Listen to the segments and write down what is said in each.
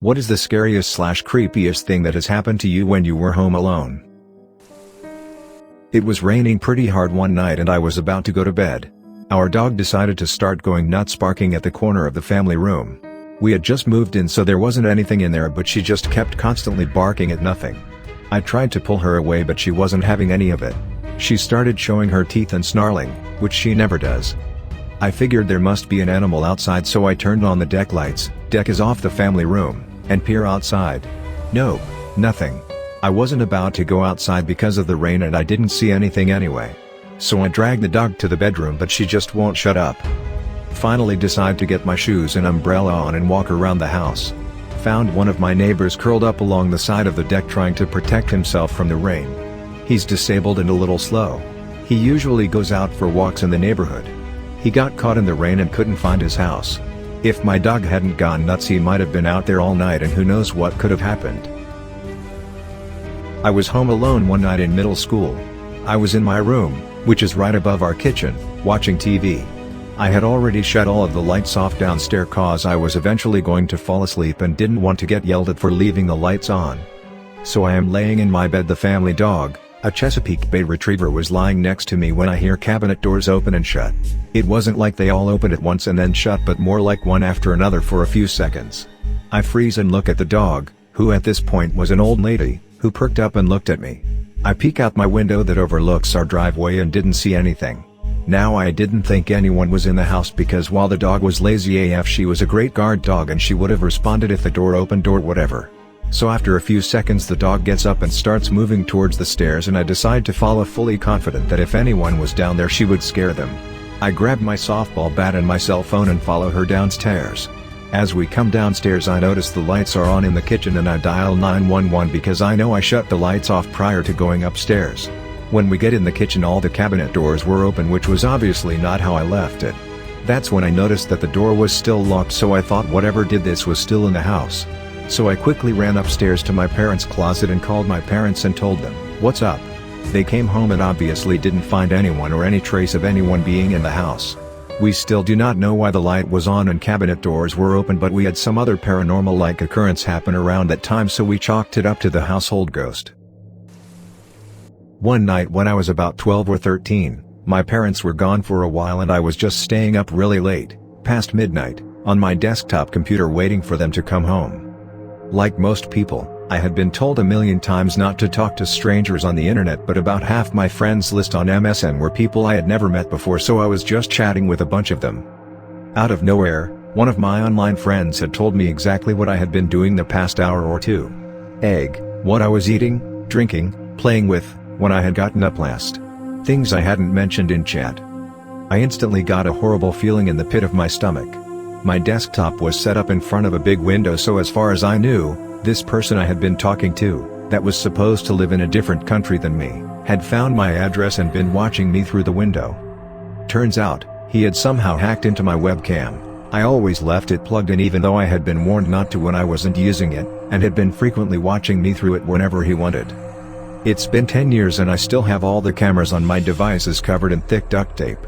What is the scariest/creepiest thing that has happened to you when you were home alone? It was raining pretty hard one night and I was about to go to bed. Our dog decided to start going nuts, barking at the corner of the family room. We had just moved in, so there wasn't anything in there, but she just kept constantly barking at nothing. I tried to pull her away, but she wasn't having any of it. She started showing her teeth and snarling, which she never does. I figured there must be an animal outside, so I turned on the deck lights, deck is off the family room, and peer outside. Nope, nothing. I wasn't about to go outside because of the rain and I didn't see anything anyway. So I dragged the dog to the bedroom, but she just won't shut up. Finally decide to get my shoes and umbrella on and walk around the house. Found one of my neighbors curled up along the side of the deck trying to protect himself from the rain. He's disabled and a little slow. He usually goes out for walks in the neighborhood. He got caught in the rain and couldn't find his house. If my dog hadn't gone nuts, he might have been out there all night and who knows what could have happened. I was home alone one night in middle school. I was in my room, which is right above our kitchen, watching TV. I had already shut all of the lights off downstairs cause I was eventually going to fall asleep and didn't want to get yelled at for leaving the lights on. So I am laying in my bed. The family dog, a Chesapeake Bay Retriever, was lying next to me when I hear cabinet doors open and shut. It wasn't like they all opened at once and then shut, but more like one after another for a few seconds. I freeze and look at the dog, who at this point was an old lady, who perked up and looked at me. I peek out my window that overlooks our driveway and didn't see anything. Now I didn't think anyone was in the house because while the dog was lazy AF, she was a great guard dog and she would have responded if the door opened or whatever. So after a few seconds the dog gets up and starts moving towards the stairs, and I decide to follow, fully confident that if anyone was down there she would scare them. I grab my softball bat and my cell phone and follow her downstairs. As we come downstairs I notice the lights are on in the kitchen and I dial 911 because I know I shut the lights off prior to going upstairs. When we get in the kitchen all the cabinet doors were open, which was obviously not how I left it. That's when I noticed that the door was still locked, so I thought whatever did this was still in the house. So I quickly ran upstairs to my parents' closet and called my parents and told them, "What's up?" They came home and obviously didn't find anyone or any trace of anyone being in the house. We still do not know why the light was on and cabinet doors were open, but we had some other paranormal-like occurrence happen around that time, so we chalked it up to the household ghost. One night when I was about 12 or 13, my parents were gone for a while and I was just staying up really late, past midnight, on my desktop computer waiting for them to come home. Like most people, I had been told a million times not to talk to strangers on the internet, but about half my friends list on MSN were people I had never met before, so I was just chatting with a bunch of them. Out of nowhere, one of my online friends had told me exactly what I had been doing the past hour or two. Egg, what I was eating, drinking, playing with, when I had gotten up last. Things I hadn't mentioned in chat. I instantly got a horrible feeling in the pit of my stomach. My desktop was set up in front of a big window, so as far as I knew, this person I had been talking to, that was supposed to live in a different country than me, had found my address and been watching me through the window. Turns out, he had somehow hacked into my webcam. I always left it plugged in even though I had been warned not to when I wasn't using it, and had been frequently watching me through it whenever he wanted. It's been 10 years and I still have all the cameras on my devices covered in thick duct tape.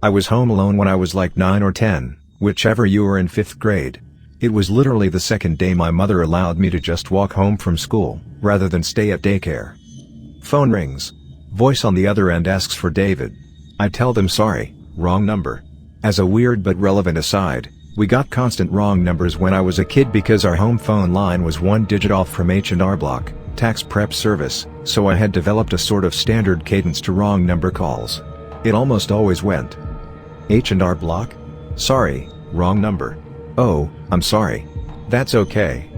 I was home alone when I was like 9 or 10, whichever you were, in 5th grade. It was literally the second day my mother allowed me to just walk home from school, rather than stay at daycare. Phone rings. Voice on the other end asks for David. I tell them sorry, wrong number. As a weird but relevant aside, we got constant wrong numbers when I was a kid because our home phone line was one digit off from H&R Block, tax prep service, so I had developed a sort of standard cadence to wrong number calls. It almost always went, H&R Block? Sorry, wrong number. Oh, I'm sorry. That's okay.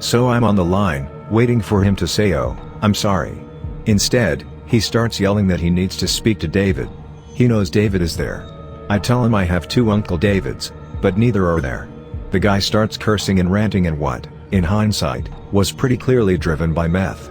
So I'm on the line, waiting for him to say oh, I'm sorry. Instead, he starts yelling that he needs to speak to David. He knows David is there. I tell him I have 2 Uncle Davids, but neither are there. The guy starts cursing and ranting and what, in hindsight, was pretty clearly driven by meth.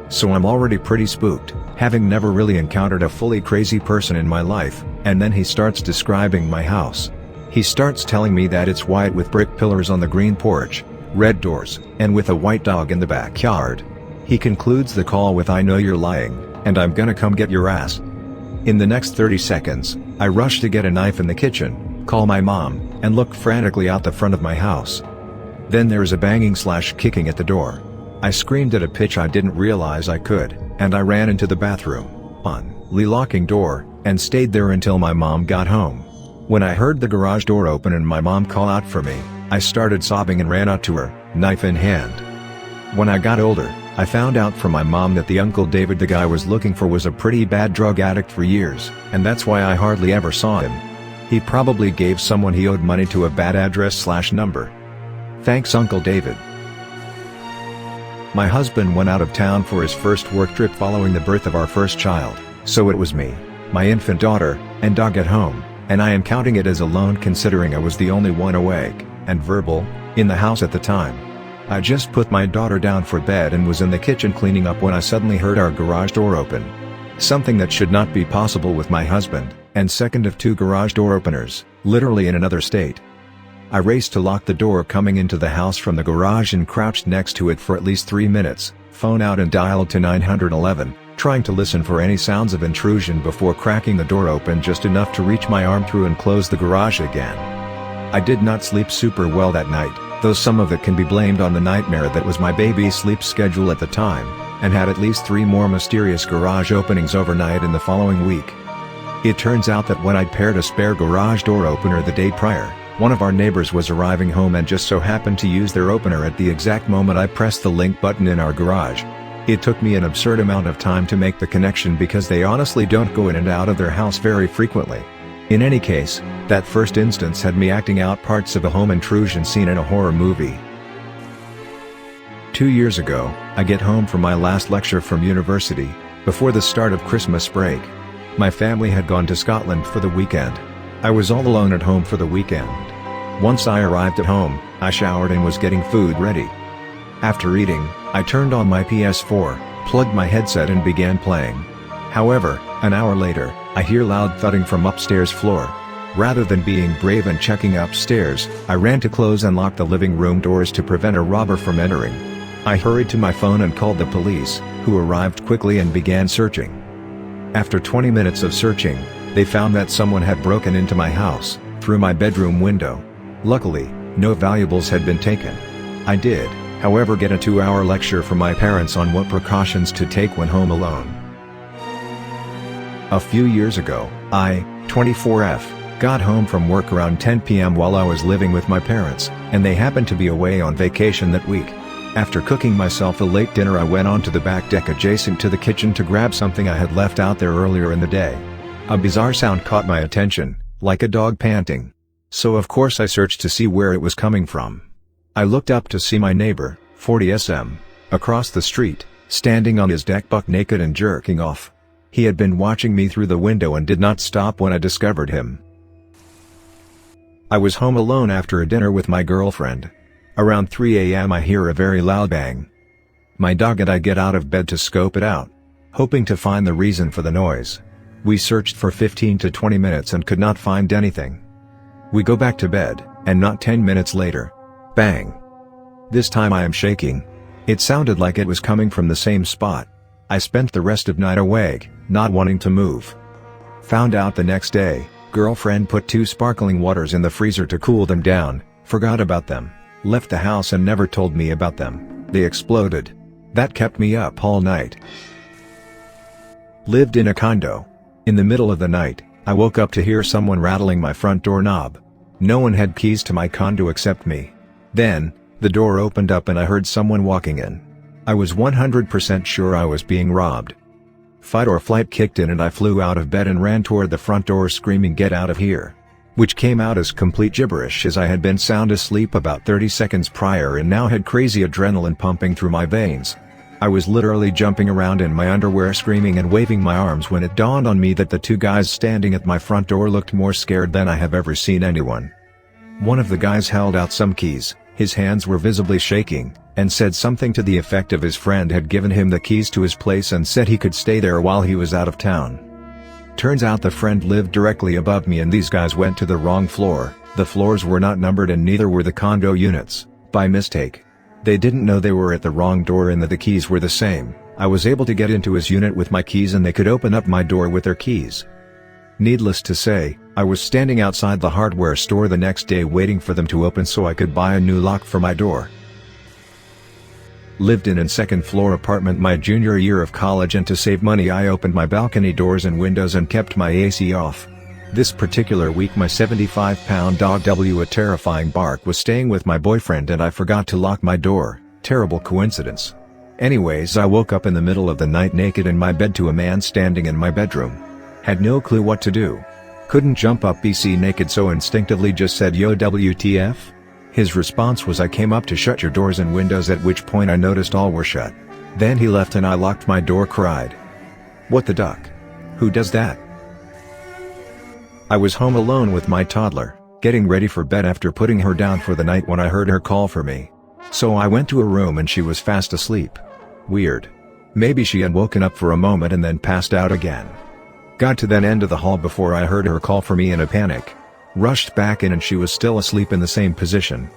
So I'm already pretty spooked, having never really encountered a fully crazy person in my life, and then he starts describing my house. He starts telling me that it's white with brick pillars on the green porch, red doors, and with a white dog in the backyard. He concludes the call with "I know you're lying, and I'm gonna come get your ass." In the next 30 seconds, I rush to get a knife in the kitchen, call my mom, and look frantically out the front of my house. Then there's a banging/kicking at the door. I screamed at a pitch I didn't realize I could, and I ran into the bathroom, unlocking door, and stayed there until my mom got home. When I heard the garage door open and my mom call out for me, I started sobbing and ran out to her, knife in hand. When I got older, I found out from my mom that the Uncle David the guy was looking for was a pretty bad drug addict for years, and that's why I hardly ever saw him. He probably gave someone he owed money to a bad address/number. Thanks Uncle David. My husband went out of town for his first work trip following the birth of our first child, so it was me, my infant daughter, and dog at home, and I am counting it as alone considering I was the only one awake, and verbal, in the house at the time. I just put my daughter down for bed and was in the kitchen cleaning up when I suddenly heard our garage door open. Something that should not be possible with my husband, and second of two garage door openers, literally in another state. I raced to lock the door coming into the house from the garage and crouched next to it for at least 3 minutes, phone out and dialed to 911, trying to listen for any sounds of intrusion before cracking the door open just enough to reach my arm through and close the garage again. I did not sleep super well that night, though some of it can be blamed on the nightmare that was my baby's sleep schedule at the time, and had at least 3 more mysterious garage openings overnight in the following week. It turns out that when I'd paired a spare garage door opener the day prior, one of our neighbors was arriving home and just so happened to use their opener at the exact moment I pressed the link button in our garage. It took me an absurd amount of time to make the connection because they honestly don't go in and out of their house very frequently. In any case, that first instance had me acting out parts of a home intrusion scene in a horror movie. 2 years ago, I get home from my last lecture from university, before the start of Christmas break. My family had gone to Scotland for the weekend. I was all alone at home for the weekend. Once I arrived at home, I showered and was getting food ready. After eating, I turned on my PS4, plugged my headset and began playing. However, an hour later, I hear loud thudding from upstairs floor. Rather than being brave and checking upstairs, I ran to close and lock the living room doors to prevent a robber from entering. I hurried to my phone and called the police, who arrived quickly and began searching. After 20 minutes of searching, they found that someone had broken into my house, through my bedroom window. Luckily, no valuables had been taken. I did, however, get a 2-hour lecture from my parents on what precautions to take when home alone. A few years ago, I, 24F, got home from work around 10 p.m. while I was living with my parents, and they happened to be away on vacation that week. After cooking myself a late dinner, I went onto the back deck adjacent to the kitchen to grab something I had left out there earlier in the day. A bizarre sound caught my attention, like a dog panting. So of course I searched to see where it was coming from. I looked up to see my neighbor, 40SM, across the street, standing on his deck buck naked and jerking off. He had been watching me through the window and did not stop when I discovered him. I was home alone after a dinner with my girlfriend. Around 3 a.m. I hear a very loud bang. My dog and I get out of bed to scope it out, hoping to find the reason for the noise. We searched for 15 to 20 minutes and could not find anything. We go back to bed, and not 10 minutes later, bang. This time I am shaking. It sounded like it was coming from the same spot. I spent the rest of night awake, not wanting to move. Found out the next day, girlfriend put 2 sparkling waters in the freezer to cool them down, forgot about them, left the house and never told me about them. They exploded. That kept me up all night. Lived in a condo. In the middle of the night, I woke up to hear someone rattling my front door knob. No one had keys to my condo except me. Then, the door opened up and I heard someone walking in. I was 100% sure I was being robbed. Fight or flight kicked in and I flew out of bed and ran toward the front door screaming, "Get out of here!" Which came out as complete gibberish as I had been sound asleep about 30 seconds prior and now had crazy adrenaline pumping through my veins. I was literally jumping around in my underwear screaming and waving my arms when it dawned on me that the 2 guys standing at my front door looked more scared than I have ever seen anyone. One of the guys held out some keys, his hands were visibly shaking, and said something to the effect of his friend had given him the keys to his place and said he could stay there while he was out of town. Turns out the friend lived directly above me and these guys went to the wrong floor. The floors were not numbered and neither were the condo units, by mistake. They didn't know they were at the wrong door and that the keys were the same. I was able to get into his unit with my keys and they could open up my door with their keys. Needless to say, I was standing outside the hardware store the next day waiting for them to open so I could buy a new lock for my door. Lived in a second-floor apartment my junior year of college, and to save money I opened my balcony doors and windows and kept my AC off. This particular week my 75-pound dog W, a terrifying bark, was staying with my boyfriend and I forgot to lock my door. Terrible coincidence. Anyways, I woke up in the middle of the night naked in my bed to a man standing in my bedroom. Had no clue what to do. Couldn't jump up BC naked, so instinctively just said, "Yo, WTF?" His response was, "I came up to shut your doors and windows," at which point I noticed all were shut. Then he left and I locked my door. Cried. What the duck? Who does that? I was home alone with my toddler, getting ready for bed after putting her down for the night when I heard her call for me. So I went to her room and she was fast asleep. Weird. Maybe she had woken up for a moment and then passed out again. Got to that end of the hall before I heard her call for me in a panic. Rushed back in and she was still asleep in the same position.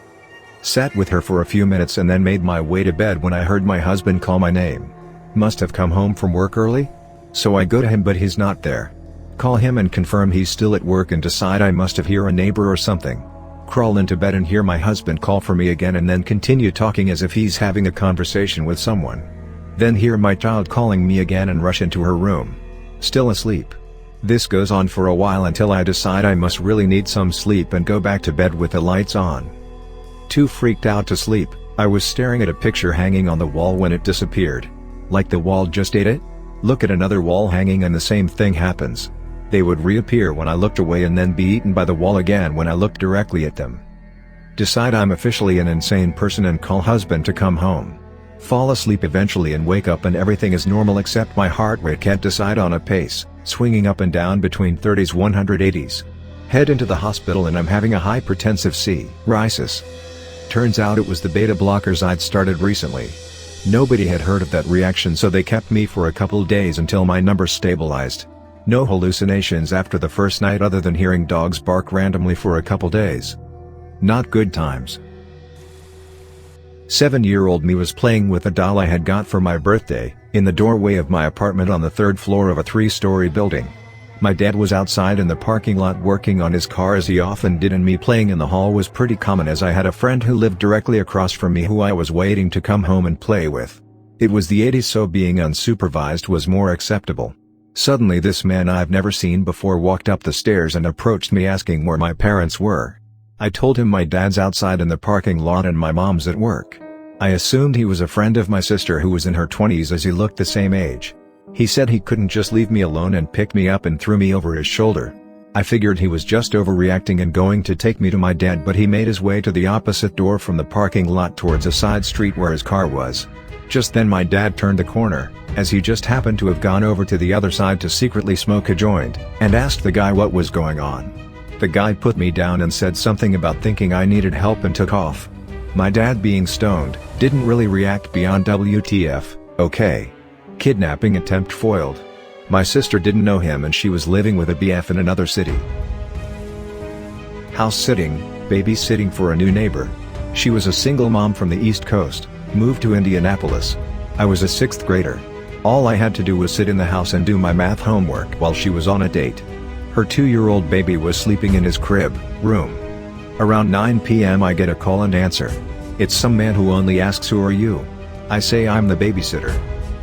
Sat with her for a few minutes and then made my way to bed when I heard my husband call my name. Must have come home from work early? So I go to him but he's not there. Call him and confirm he's still at work and decide I must have heard a neighbor or something. Crawl into bed and hear my husband call for me again and then continue talking as if he's having a conversation with someone. Then hear my child calling me again and rush into her room. Still asleep. This goes on for a while until I decide I must really need some sleep and go back to bed with the lights on. Too freaked out to sleep, I was staring at a picture hanging on the wall when it disappeared. Like the wall just ate it? Look at another wall hanging and the same thing happens. They would reappear when I looked away and then be eaten by the wall again when I looked directly at them. Decide I'm officially an insane person and call husband to come home. Fall asleep eventually and wake up and everything is normal except my heart rate can't decide on a pace, swinging up and down between 30s 180s. Head into the hospital and I'm having a hypertensive crisis. Turns out it was the beta blockers I'd started recently. Nobody had heard of that reaction so they kept me for a couple days until my numbers stabilized. No hallucinations after the first night other than hearing dogs bark randomly for a couple days. Not good times. 7-year-old me was playing with a doll I had got for my birthday, in the doorway of my apartment on the 3rd floor of a 3-story building. My dad was outside in the parking lot working on his car as he often did, and me playing in the hall was pretty common as I had a friend who lived directly across from me who I was waiting to come home and play with. It was the 80s, so being unsupervised was more acceptable. Suddenly this man I've never seen before walked up the stairs and approached me asking where my parents were. I told him my dad's outside in the parking lot and my mom's at work. I assumed he was a friend of my sister who was in her 20s as he looked the same age. He said he couldn't just leave me alone and picked me up and threw me over his shoulder. I figured he was just overreacting and going to take me to my dad, but he made his way to the opposite door from the parking lot towards a side street where his car was. Just then my dad turned the corner, as he just happened to have gone over to the other side to secretly smoke a joint, and asked the guy what was going on. The guy put me down and said something about thinking I needed help and took off. My dad, being stoned, didn't really react beyond "WTF, okay. Kidnapping attempt foiled." My sister didn't know him and she was living with a BF in another city. House sitting, babysitting for a new neighbor. She was a single mom from the East Coast, moved to Indianapolis. I was a 6th grader. All I had to do was sit in the house and do my math homework while she was on a date. Her 2-year-old baby was sleeping in his crib room. Around 9 p.m. I get a call and answer. It's some man who only asks, "Who are you?" I say I'm the babysitter.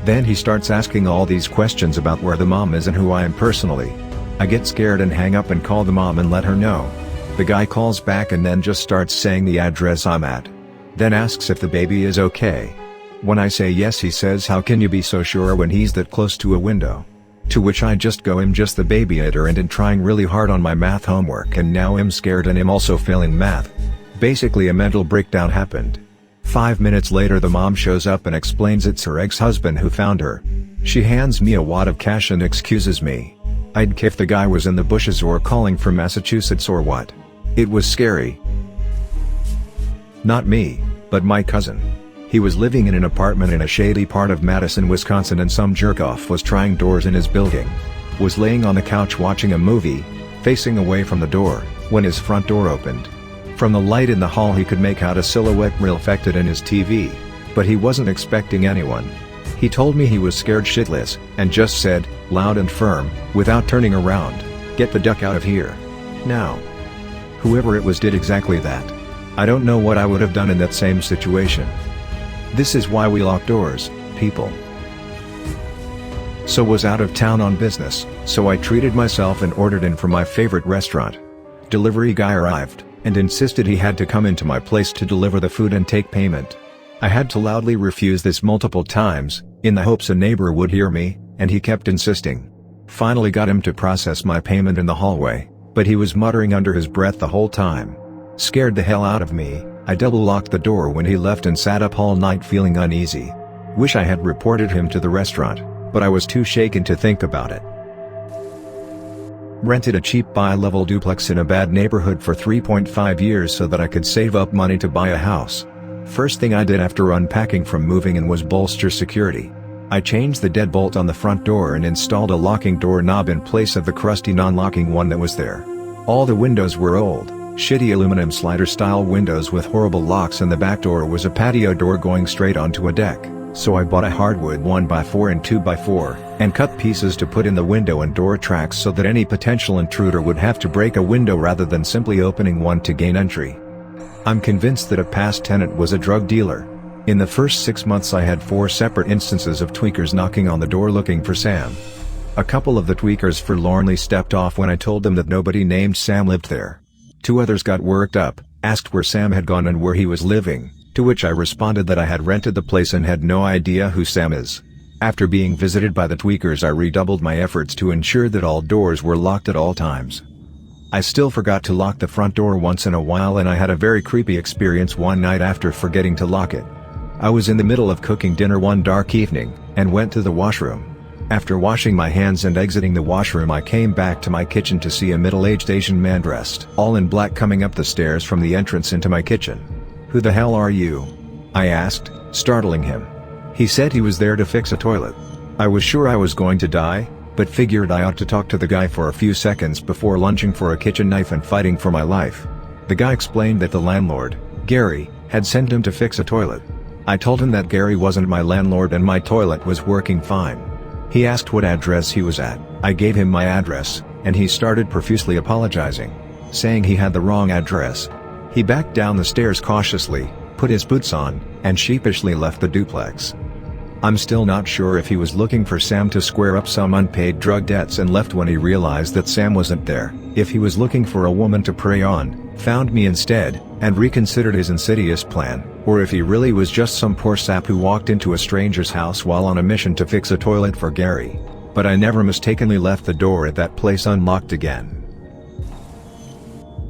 Then he starts asking all these questions about where the mom is and who I am personally. I get scared and hang up and call the mom and let her know. The guy calls back and then just starts saying the address I'm at. Then asks if the baby is okay. When I say yes, he says, "How can you be so sure when he's that close to a window?" To which I just go, "I'm just the babysitter and I'm trying really hard on my math homework and now I'm scared and I'm also failing math." Basically a mental breakdown happened. 5 minutes later the mom shows up and explains it's her ex-husband who found her. She hands me a wad of cash and excuses me. I'd care if the guy was in the bushes or calling from Massachusetts or what. It was scary. Not me, but my cousin. He was living in an apartment in a shady part of Madison, Wisconsin, and some jerk-off was trying doors in his building. Was laying on the couch watching a movie, facing away from the door, when his front door opened. From the light in the hall he could make out a silhouette reflected in his TV, but he wasn't expecting anyone. He told me he was scared shitless, and just said, loud and firm, without turning around, "Get the duck out of here." now. Whoever it was did exactly that. I don't know what I would have done in that same situation. This is why we lock doors, people. So was out of town on business, so I treated myself and ordered in from my favorite restaurant. Delivery guy arrived, and insisted he had to come into my place to deliver the food and take payment. I had to loudly refuse this multiple times, in the hopes a neighbor would hear me, and he kept insisting. Finally got him to process my payment in the hallway, but he was muttering under his breath the whole time. Scared the hell out of me, I double-locked the door when he left and sat up all night feeling uneasy. Wish I had reported him to the restaurant, but I was too shaken to think about it. Rented a cheap bi-level duplex in a bad neighborhood for 3.5 years so that I could save up money to buy a house. First thing I did after unpacking from moving in was bolster security. I changed the deadbolt on the front door and installed a locking door knob in place of the crusty non-locking one that was there. All the windows were old, shitty aluminum slider-style windows with horrible locks, and the back door was a patio door going straight onto a deck, so I bought a hardwood 1x4 and 2x4, and cut pieces to put in the window and door tracks so that any potential intruder would have to break a window rather than simply opening one to gain entry. I'm convinced that a past tenant was a drug dealer. In the first 6 months I had 4 separate instances of tweakers knocking on the door looking for Sam. A couple of the tweakers forlornly stepped off when I told them that nobody named Sam lived there. 2 others got worked up, asked where Sam had gone and where he was living, to which I responded that I had rented the place and had no idea who Sam is. After being visited by the tweakers, I redoubled my efforts to ensure that all doors were locked at all times. I still forgot to lock the front door once in a while, and I had a very creepy experience one night after forgetting to lock it. I was in the middle of cooking dinner one dark evening, and went to the washroom. After washing my hands and exiting the washroom, I came back to my kitchen to see a middle-aged Asian man dressed all in black coming up the stairs from the entrance into my kitchen. "Who the hell are you?" I asked, startling him. He said he was there to fix a toilet. I was sure I was going to die, but figured I ought to talk to the guy for a few seconds before lunging for a kitchen knife and fighting for my life. The guy explained that the landlord, Gary, had sent him to fix a toilet. I told him that Gary wasn't my landlord and my toilet was working fine. He asked what address he was at. I gave him my address, and he started profusely apologizing, saying he had the wrong address. He backed down the stairs cautiously, put his boots on, and sheepishly left the duplex. I'm still not sure if he was looking for Sam to square up some unpaid drug debts and left when he realized that Sam wasn't there, if he was looking for a woman to prey on, found me instead, and reconsidered his insidious plan, or if he really was just some poor sap who walked into a stranger's house while on a mission to fix a toilet for Gary. But I never mistakenly left the door at that place unlocked again.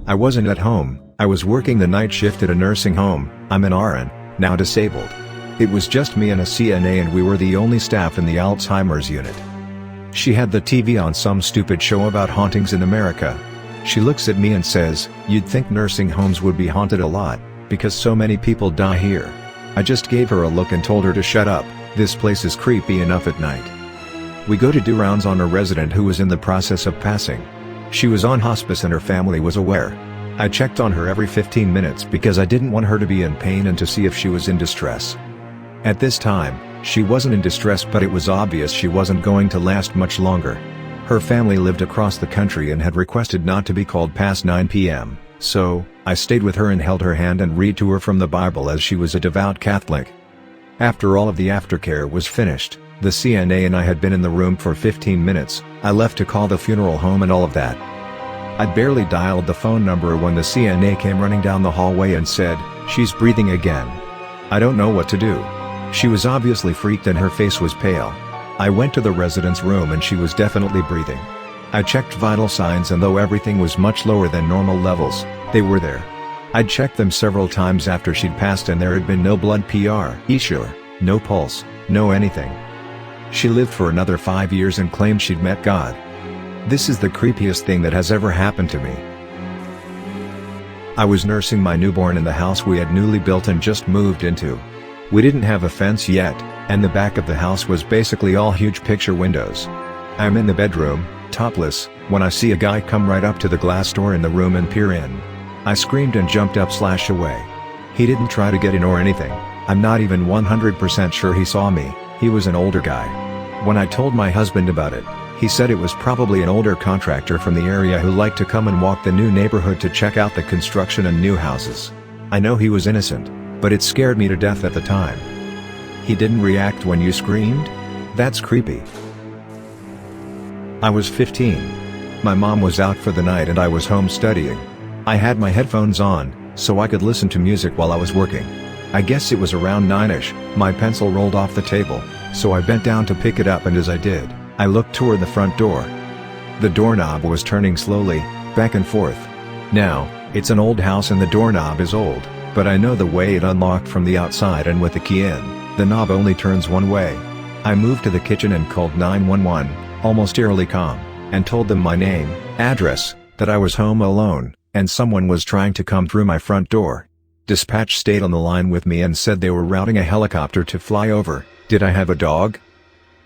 I wasn't at home. I was working the night shift at a nursing home. I'm an RN, now disabled. It was just me and a CNA, and we were the only staff in the Alzheimer's unit. She had the TV on some stupid show about hauntings in America. She looks at me and says, "You'd think nursing homes would be haunted a lot, because so many people die here." I just gave her a look and told her to shut up. This place is creepy enough at night. We go to do rounds on a resident who was in the process of passing. She was on hospice and her family was aware. I checked on her every 15 minutes because I didn't want her to be in pain and to see if she was in distress. At this time, she wasn't in distress, but it was obvious she wasn't going to last much longer. Her family lived across the country and had requested not to be called past 9 p.m., so I stayed with her and held her hand and read to her from the Bible, as she was a devout Catholic. After all of the aftercare was finished, the CNA and I had been in the room for 15 minutes, I left to call the funeral home and all of that. I'd barely dialed the phone number when the CNA came running down the hallway and said, "She's breathing again." I don't know what to do. She was obviously freaked and her face was pale. I went to the resident's room and she was definitely breathing. I checked vital signs, and though everything was much lower than normal levels, they were there. I'd checked them several times after she'd passed and there had been no blood pressure, no pulse, no anything. She lived for another 5 years and claimed she'd met God. This is the creepiest thing that has ever happened to me. I was nursing my newborn in the house we had newly built and just moved into. We didn't have a fence yet, and the back of the house was basically all huge picture windows. I'm in the bedroom, topless, when I see a guy come right up to the glass door in the room and peer in. I screamed and jumped up / away. He didn't try to get in or anything. I'm not even 100% sure he saw me. He was an older guy. When I told my husband about it, He said it was probably an older contractor from the area who liked to come and walk the new neighborhood to check out the construction and new houses. I know he was innocent, but it scared me to death at the time. He didn't react when you screamed? That's creepy. I was 15. My mom was out for the night and I was home studying. I had my headphones on, so I could listen to music while I was working. I guess it was around 9ish, my pencil rolled off the table, so I bent down to pick it up, and as I did, I looked toward the front door. The doorknob was turning slowly, back and forth. Now, it's an old house and the doorknob is old, but I know the way it unlocked from the outside, and with the key in, the knob only turns one way. I moved to the kitchen and called 911, almost eerily calm, and told them my name, address, that I was home alone, and someone was trying to come through my front door. Dispatch stayed on the line with me and said they were routing a helicopter to fly over. Did I have a dog?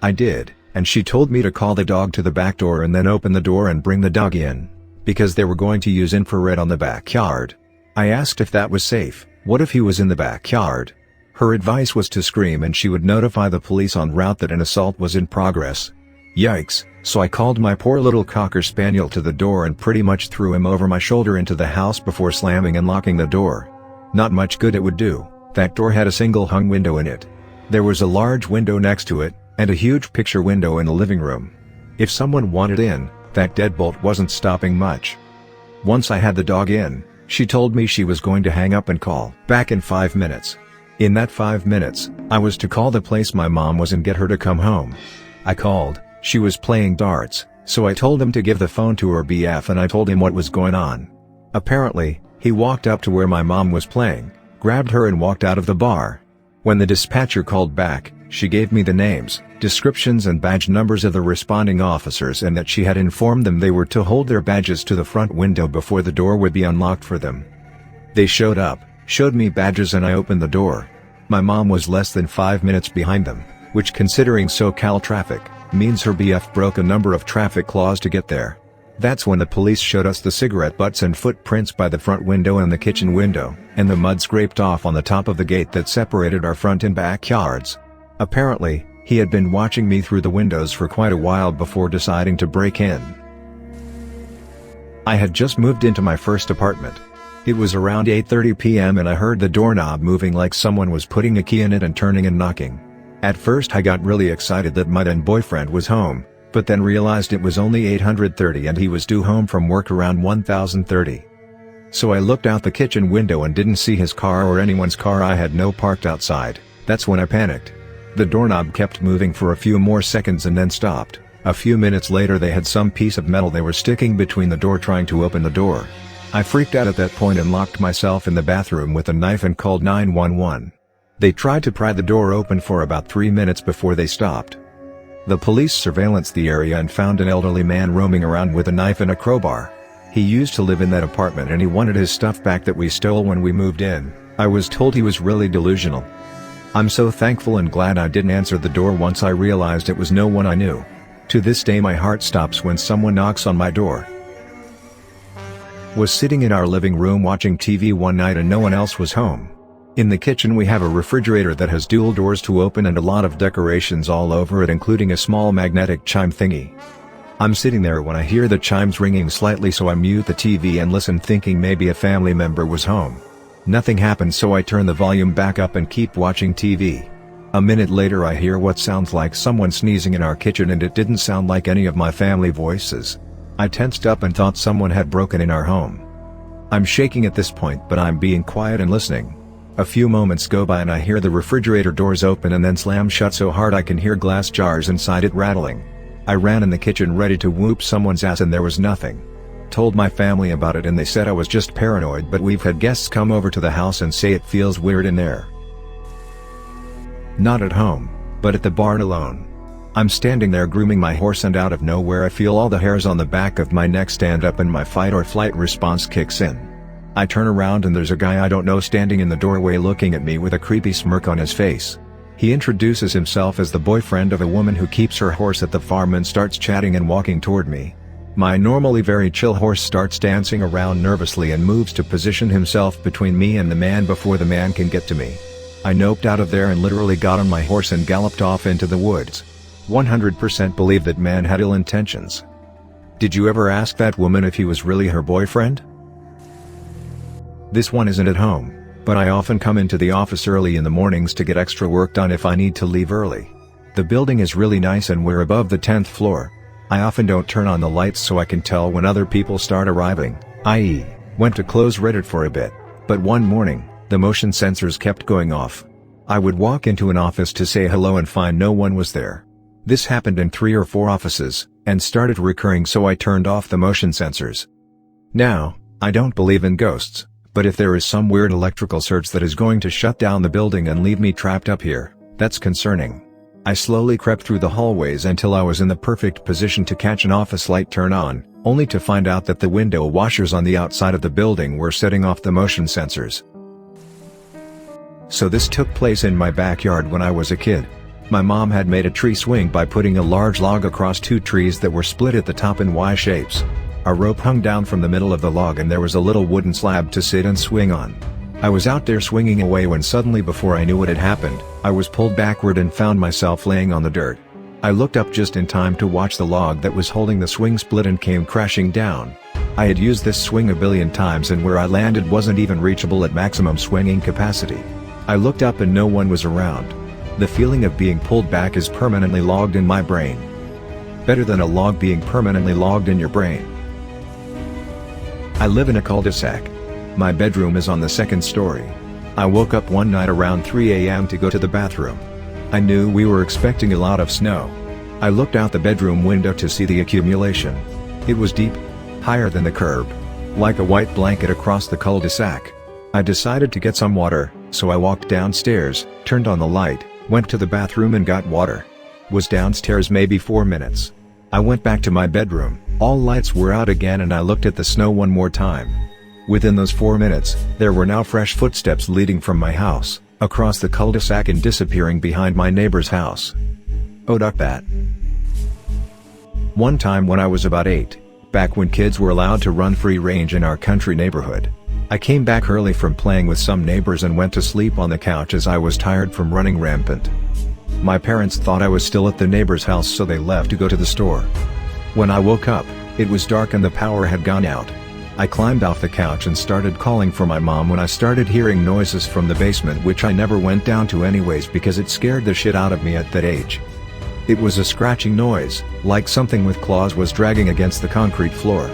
I did, and she told me to call the dog to the back door and then open the door and bring the dog in, because they were going to use infrared on the backyard. I asked if that was safe. What if he was in the backyard? Her advice was to scream and she would notify the police en route that an assault was in progress. Yikes, so I called my poor little Cocker Spaniel to the door and pretty much threw him over my shoulder into the house before slamming and locking the door. Not much good it would do. That door had a single hung window in it. There was a large window next to it, and a huge picture window in the living room. If someone wanted in, that deadbolt wasn't stopping much. Once I had the dog in, she told me she was going to hang up and call back in 5 minutes. In that 5 minutes, I was to call the place my mom was and get her to come home. I called, she was playing darts, so I told him to give the phone to her BF and I told him what was going on. Apparently, he walked up to where my mom was playing, grabbed her and walked out of the bar. When the dispatcher called back, she gave me the names, descriptions and badge numbers of the responding officers and that she had informed them they were to hold their badges to the front window before the door would be unlocked for them. They showed up, showed me badges and I opened the door. My mom was less than 5 minutes behind them, which considering SoCal traffic, means her BF broke a number of traffic laws to get there. That's when the police showed us the cigarette butts and footprints by the front window and the kitchen window, and the mud scraped off on the top of the gate that separated our front and backyards. Apparently, he had been watching me through the windows for quite a while before deciding to break in. I had just moved into my first apartment. It was around 8:30 p.m. and I heard the doorknob moving like someone was putting a key in it and turning and knocking. At first I got really excited that my then boyfriend was home, but then realized it was only 8:30 and he was due home from work around 10:30. So I looked out the kitchen window and didn't see his car or anyone's car. I had no parked outside. That's when I panicked. The doorknob kept moving for a few more seconds and then stopped. A few minutes later they had some piece of metal they were sticking between the door trying to open the door. I freaked out at that point and locked myself in the bathroom with a knife and called 911. They tried to pry the door open for about 3 minutes before they stopped. The police surveillanced the area and found an elderly man roaming around with a knife and a crowbar. He used to live in that apartment and he wanted his stuff back that we stole when we moved in. I was told he was really delusional. I'm so thankful and glad I didn't answer the door once I realized it was no one I knew. To this day my heart stops when someone knocks on my door. Was sitting in our living room watching TV one night and no one else was home. In the kitchen we have a refrigerator that has dual doors to open and a lot of decorations all over it, including a small magnetic chime thingy. I'm sitting there when I hear the chimes ringing slightly, so I mute the TV and listen, thinking maybe a family member was home. Nothing happened, so I turn the volume back up and keep watching TV. A minute later I hear what sounds like someone sneezing in our kitchen and it didn't sound like any of my family voices. I tensed up and thought someone had broken in our home. I'm shaking at this point, but I'm being quiet and listening. A few moments go by and I hear the refrigerator doors open and then slam shut so hard I can hear glass jars inside it rattling. I ran in the kitchen ready to whoop someone's ass and there was nothing. Told my family about it and they said I was just paranoid, but we've had guests come over to the house and say it feels weird in there. Not at home, but at the barn alone. I'm standing there grooming my horse and out of nowhere I feel all the hairs on the back of my neck stand up and my fight or flight response kicks in. I turn around and there's a guy I don't know standing in the doorway looking at me with a creepy smirk on his face. He introduces himself as the boyfriend of a woman who keeps her horse at the farm and starts chatting and walking toward me. My normally very chill horse starts dancing around nervously and moves to position himself between me and the man before the man can get to me. I noped out of there and literally got on my horse and galloped off into the woods. 100% believe that man had ill intentions. Did you ever ask that woman if he was really her boyfriend? This one isn't at home, but I often come into the office early in the mornings to get extra work done if I need to leave early. The building is really nice and we're above the 10th floor. I often don't turn on the lights so I can tell when other people start arriving, i.e., went to close Reddit for a bit, but one morning, the motion sensors kept going off. I would walk into an office to say hello and find no one was there. This happened in 3 or 4 offices, and started recurring, so I turned off the motion sensors. Now, I don't believe in ghosts, but if there is some weird electrical surge that is going to shut down the building and leave me trapped up here, that's concerning. I slowly crept through the hallways until I was in the perfect position to catch an office light turn on, only to find out that the window washers on the outside of the building were setting off the motion sensors. So this took place in my backyard when I was a kid. My mom had made a tree swing by putting a large log across 2 trees that were split at the top in Y shapes. A rope hung down from the middle of the log and there was a little wooden slab to sit and swing on. I was out there swinging away when suddenly, before I knew what had happened, I was pulled backward and found myself laying on the dirt. I looked up just in time to watch the log that was holding the swing split and came crashing down. I had used this swing a billion times and where I landed wasn't even reachable at maximum swinging capacity. I looked up and no one was around. The feeling of being pulled back is permanently logged in my brain. Better than a log being permanently logged in your brain. I live in a cul-de-sac. My bedroom is on the 2nd story. I woke up one night around 3 a.m. to go to the bathroom. I knew we were expecting a lot of snow. I looked out the bedroom window to see the accumulation. It was deep, higher than the curb, like a white blanket across the cul-de-sac. I decided to get some water, so I walked downstairs, turned on the light, went to the bathroom and got water. Was downstairs maybe 4 minutes. I went back to my bedroom, all lights were out again and I looked at the snow one more time. Within those 4 minutes, there were now fresh footsteps leading from my house, across the cul-de-sac and disappearing behind my neighbor's house. Oh duck that. One time when I was about 8, back when kids were allowed to run free range in our country neighborhood, I came back early from playing with some neighbors and went to sleep on the couch as I was tired from running rampant. My parents thought I was still at the neighbor's house, so they left to go to the store. When I woke up, it was dark and the power had gone out. I climbed off the couch and started calling for my mom when I started hearing noises from the basement, which I never went down to anyways because it scared the shit out of me at that age. It was a scratching noise, like something with claws was dragging against the concrete floor.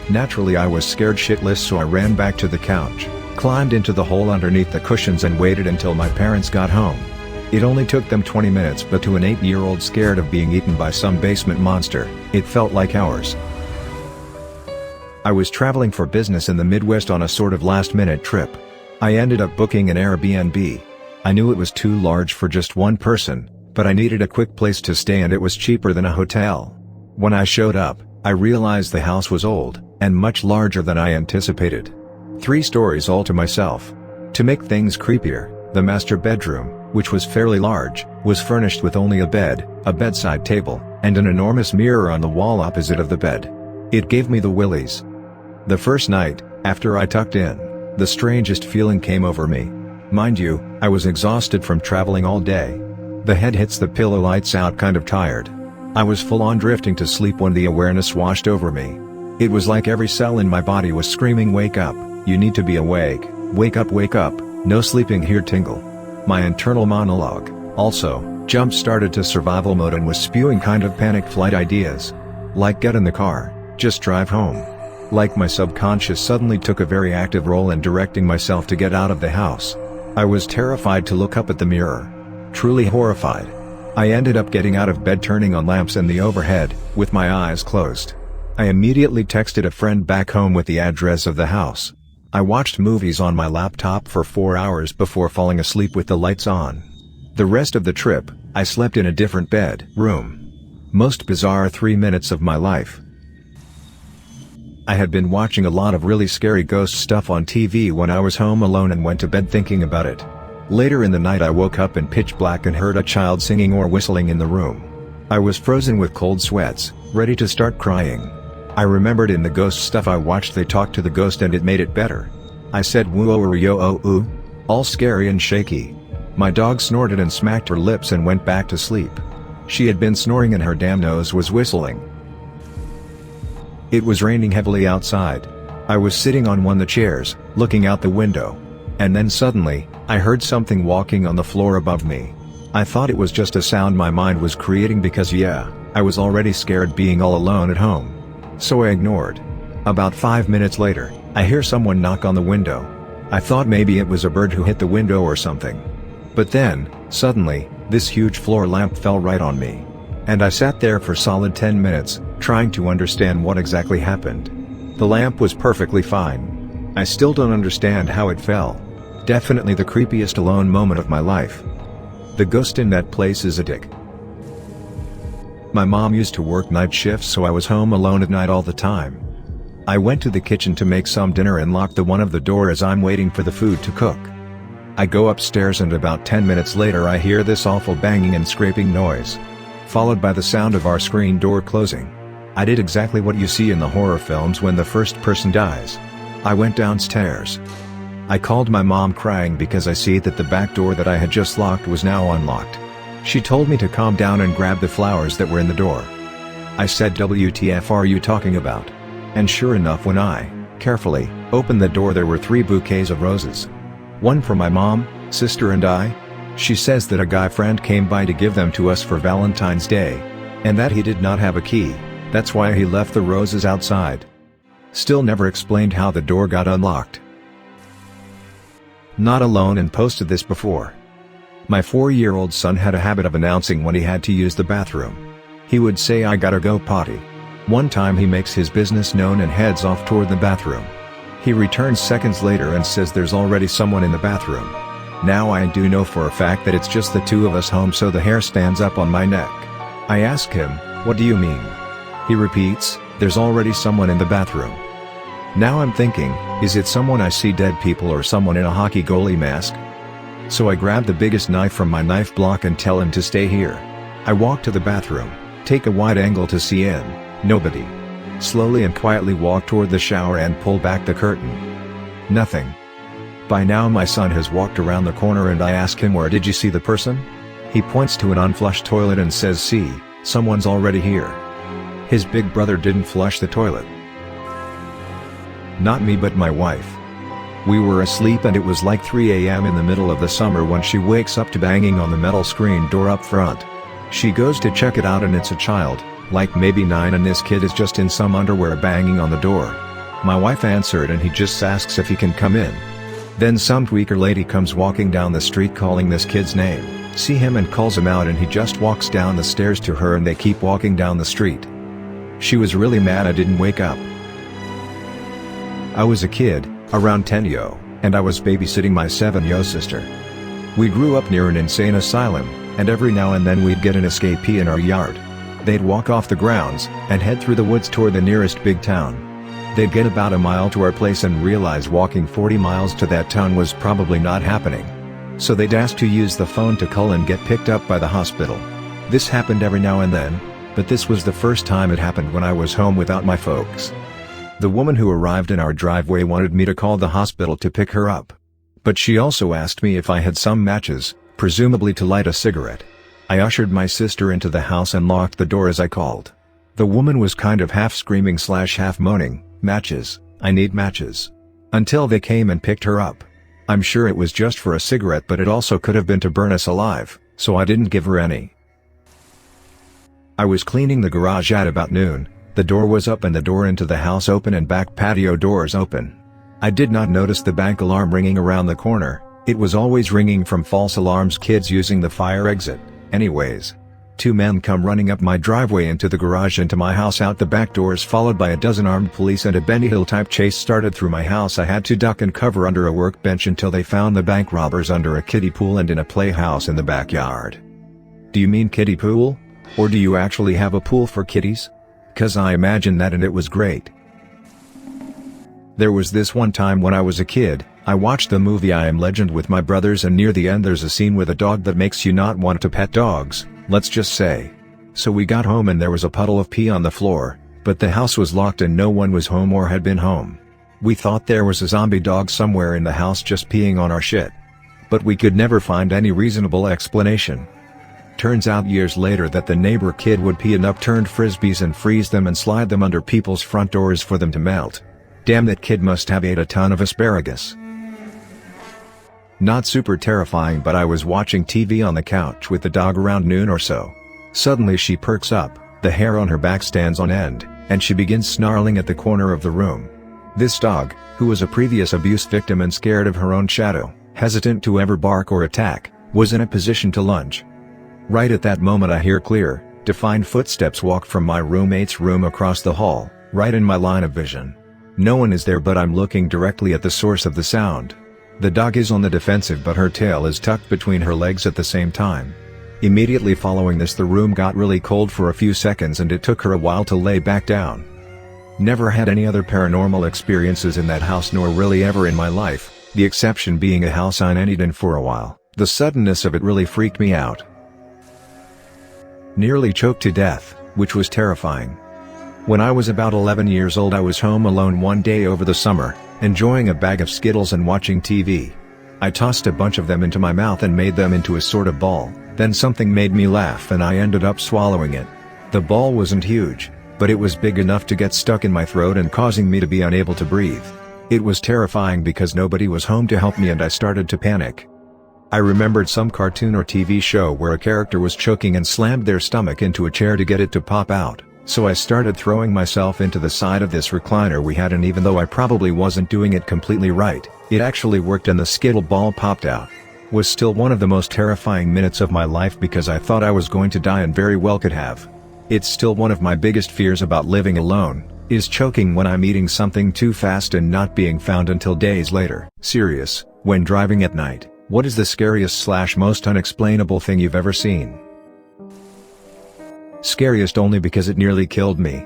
Naturally I was scared shitless, so I ran back to the couch, climbed into the hole underneath the cushions and waited until my parents got home. It only took them 20 minutes, but to an 8-year-old scared of being eaten by some basement monster, it felt like hours. I was traveling for business in the Midwest on a sort of last-minute trip. I ended up booking an Airbnb. I knew it was too large for just one person, but I needed a quick place to stay and it was cheaper than a hotel. When I showed up, I realized the house was old, and much larger than I anticipated. 3 stories all to myself. To make things creepier, the master bedroom, which was fairly large, was furnished with only a bed, a bedside table, and an enormous mirror on the wall opposite of the bed. It gave me the willies. The first night, after I tucked in, the strangest feeling came over me. Mind you, I was exhausted from traveling all day. The head hits the pillow, lights out, kind of tired. I was full on drifting to sleep when the awareness washed over me. It was like every cell in my body was screaming, "Wake up, you need to be awake, wake up, no sleeping here tingle." My internal monologue, also, jump-started to survival mode and was spewing kind of panic flight ideas. Like, get in the car, just drive home. Like my subconscious suddenly took a very active role in directing myself to get out of the house. I was terrified to look up at the mirror. Truly horrified. I ended up getting out of bed, turning on lamps in the overhead, with my eyes closed. I immediately texted a friend back home with the address of the house. I watched movies on my laptop for 4 hours before falling asleep with the lights on. The rest of the trip, I slept in a different bedroom. Most bizarre 3 minutes of my life. I had been watching a lot of really scary ghost stuff on TV when I was home alone and went to bed thinking about it. Later in the night I woke up in pitch black and heard a child singing or whistling in the room. I was frozen with cold sweats, ready to start crying. I remembered in the ghost stuff I watched they talked to the ghost and it made it better. I said woo-oh-yo-oh-ooh, all scary and shaky. My dog snorted and smacked her lips and went back to sleep. She had been snoring and her damn nose was whistling. It was raining heavily outside. I was sitting on one of the chairs, looking out the window. And then suddenly, I heard something walking on the floor above me. I thought it was just a sound my mind was creating because yeah, I was already scared being all alone at home. So I ignored. About 5 minutes later, I hear someone knock on the window. I thought maybe it was a bird who hit the window or something. But then, suddenly, this huge floor lamp fell right on me. And I sat there for solid 10 minutes, trying to understand what exactly happened. The lamp was perfectly fine. I still don't understand how it fell. Definitely the creepiest alone moment of my life. The ghost in that place is a dick. My mom used to work night shifts, so I was home alone at night all the time. I went to the kitchen to make some dinner and locked one of the door as I'm waiting for the food to cook. I go upstairs and about 10 minutes later I hear this awful banging and scraping noise, followed by the sound of our screen door closing. I did exactly what you see in the horror films when the first person dies. I went downstairs. I called my mom crying because I see that the back door that I had just locked was now unlocked. She told me to calm down and grab the flowers that were in the door. I said, "WTF are you talking about?" And sure enough, when I, carefully, opened the door, there were 3 bouquets of roses. One for my mom, sister and I. She says that a guy friend came by to give them to us for Valentine's Day. And that he did not have a key, that's why he left the roses outside. Still never explained how the door got unlocked. Not alone and posted this before. My 4-year-old son had a habit of announcing when he had to use the bathroom. He would say, "I gotta go potty." One time he makes his business known and heads off toward the bathroom. He returns seconds later and says there's already someone in the bathroom. Now I do know for a fact that it's just the 2 of us home, so the hair stands up on my neck. I ask him, "What do you mean?" He repeats, "There's already someone in the bathroom." Now I'm thinking, is it someone I see, dead people, or someone in a hockey goalie mask? So I grab the biggest knife from my knife block and tell him to stay here. I walk to the bathroom, take a wide angle to see in. Nobody. Slowly and quietly walk toward the shower and pull back the curtain. Nothing. By now my son has walked around the corner and I ask him, "Where did you see the person?" He points to an unflushed toilet and says, "See, someone's already here." His big brother didn't flush the toilet. Not me, but my wife. We were asleep and it was like 3 a.m. in the middle of the summer when she wakes up to banging on the metal screen door up front. She goes to check it out and it's a child, like maybe 9, and this kid is just in some underwear banging on the door. My wife answered and he just asks if he can come in. Then some tweaker lady comes walking down the street calling this kid's name, see him and calls him out, and he just walks down the stairs to her and they keep walking down the street. She was really mad I didn't wake up. I was a kid, around 10 yo, and I was babysitting my 7 yo sister. We grew up near an insane asylum, and every now and then we'd get an escapee in our yard. They'd walk off the grounds, and head through the woods toward the nearest big town. They'd get about a mile to our place and realize walking 40 miles to that town was probably not happening. So they'd ask to use the phone to call and get picked up by the hospital. This happened every now and then, but this was the first time it happened when I was home without my folks. The woman who arrived in our driveway wanted me to call the hospital to pick her up. But she also asked me if I had some matches, presumably to light a cigarette. I ushered my sister into the house and locked the door as I called. The woman was kind of half screaming / half moaning, "Matches, I need matches." Until they came and picked her up. I'm sure it was just for a cigarette, but it also could have been to burn us alive, so I didn't give her any. I was cleaning the garage at about noon. The door was up and the door into the house open and back patio doors open. I did not notice the bank alarm ringing around the corner. It was always ringing from false alarms, kids using the fire exit. Anyways, 2 men come running up my driveway into the garage into my house out the back doors, followed by a dozen armed police, and a Benny Hill type chase started through my house. I had to duck and cover under a workbench until they found the bank robbers under a kiddie pool and in a playhouse in the backyard. Do you mean kiddie pool? Or do you actually have a pool for kiddies? 'Cause I imagined that and it was great. There was this one time when I was a kid, I watched the movie I Am Legend with my brothers, and near the end there's a scene with a dog that makes you not want to pet dogs, let's just say. So we got home and there was a puddle of pee on the floor, but the house was locked and no one was home or had been home. We thought there was a zombie dog somewhere in the house just peeing on our shit. But we could never find any reasonable explanation. Turns out years later that the neighbor kid would pee in upturned frisbees and freeze them and slide them under people's front doors for them to melt. Damn, that kid must have ate a ton of asparagus. Not super terrifying, but I was watching TV on the couch with the dog around noon or so. Suddenly she perks up, the hair on her back stands on end, and she begins snarling at the corner of the room. This dog, who was a previous abuse victim and scared of her own shadow, hesitant to ever bark or attack, was in a position to lunge. Right at that moment I hear clear, defined footsteps walk from my roommate's room across the hall, right in my line of vision. No one is there, but I'm looking directly at the source of the sound. The dog is on the defensive, but her tail is tucked between her legs at the same time. Immediately following this, the room got really cold for a few seconds and it took her a while to lay back down. Never had any other paranormal experiences in that house, nor really ever in my life, the exception being a house I nannied in for a while. The suddenness of it really freaked me out. Nearly choked to death, which was terrifying. When I was about 11 years old, I was home alone one day over the summer, enjoying a bag of Skittles and watching TV. I tossed a bunch of them into my mouth and made them into a sort of ball, then something made me laugh and I ended up swallowing it. The ball wasn't huge, but it was big enough to get stuck in my throat and causing me to be unable to breathe. It was terrifying because nobody was home to help me and I started to panic. I remembered some cartoon or TV show where a character was choking and slammed their stomach into a chair to get it to pop out, so I started throwing myself into the side of this recliner we had, and even though I probably wasn't doing it completely right, it actually worked and the Skittle ball popped out. Was still one of the most terrifying minutes of my life because I thought I was going to die and very well could have. It's still one of my biggest fears about living alone, is choking when I'm eating something too fast and not being found until days later. Serious, when driving at night. What is the scariest/most unexplainable thing you've ever seen? Scariest only because it nearly killed me.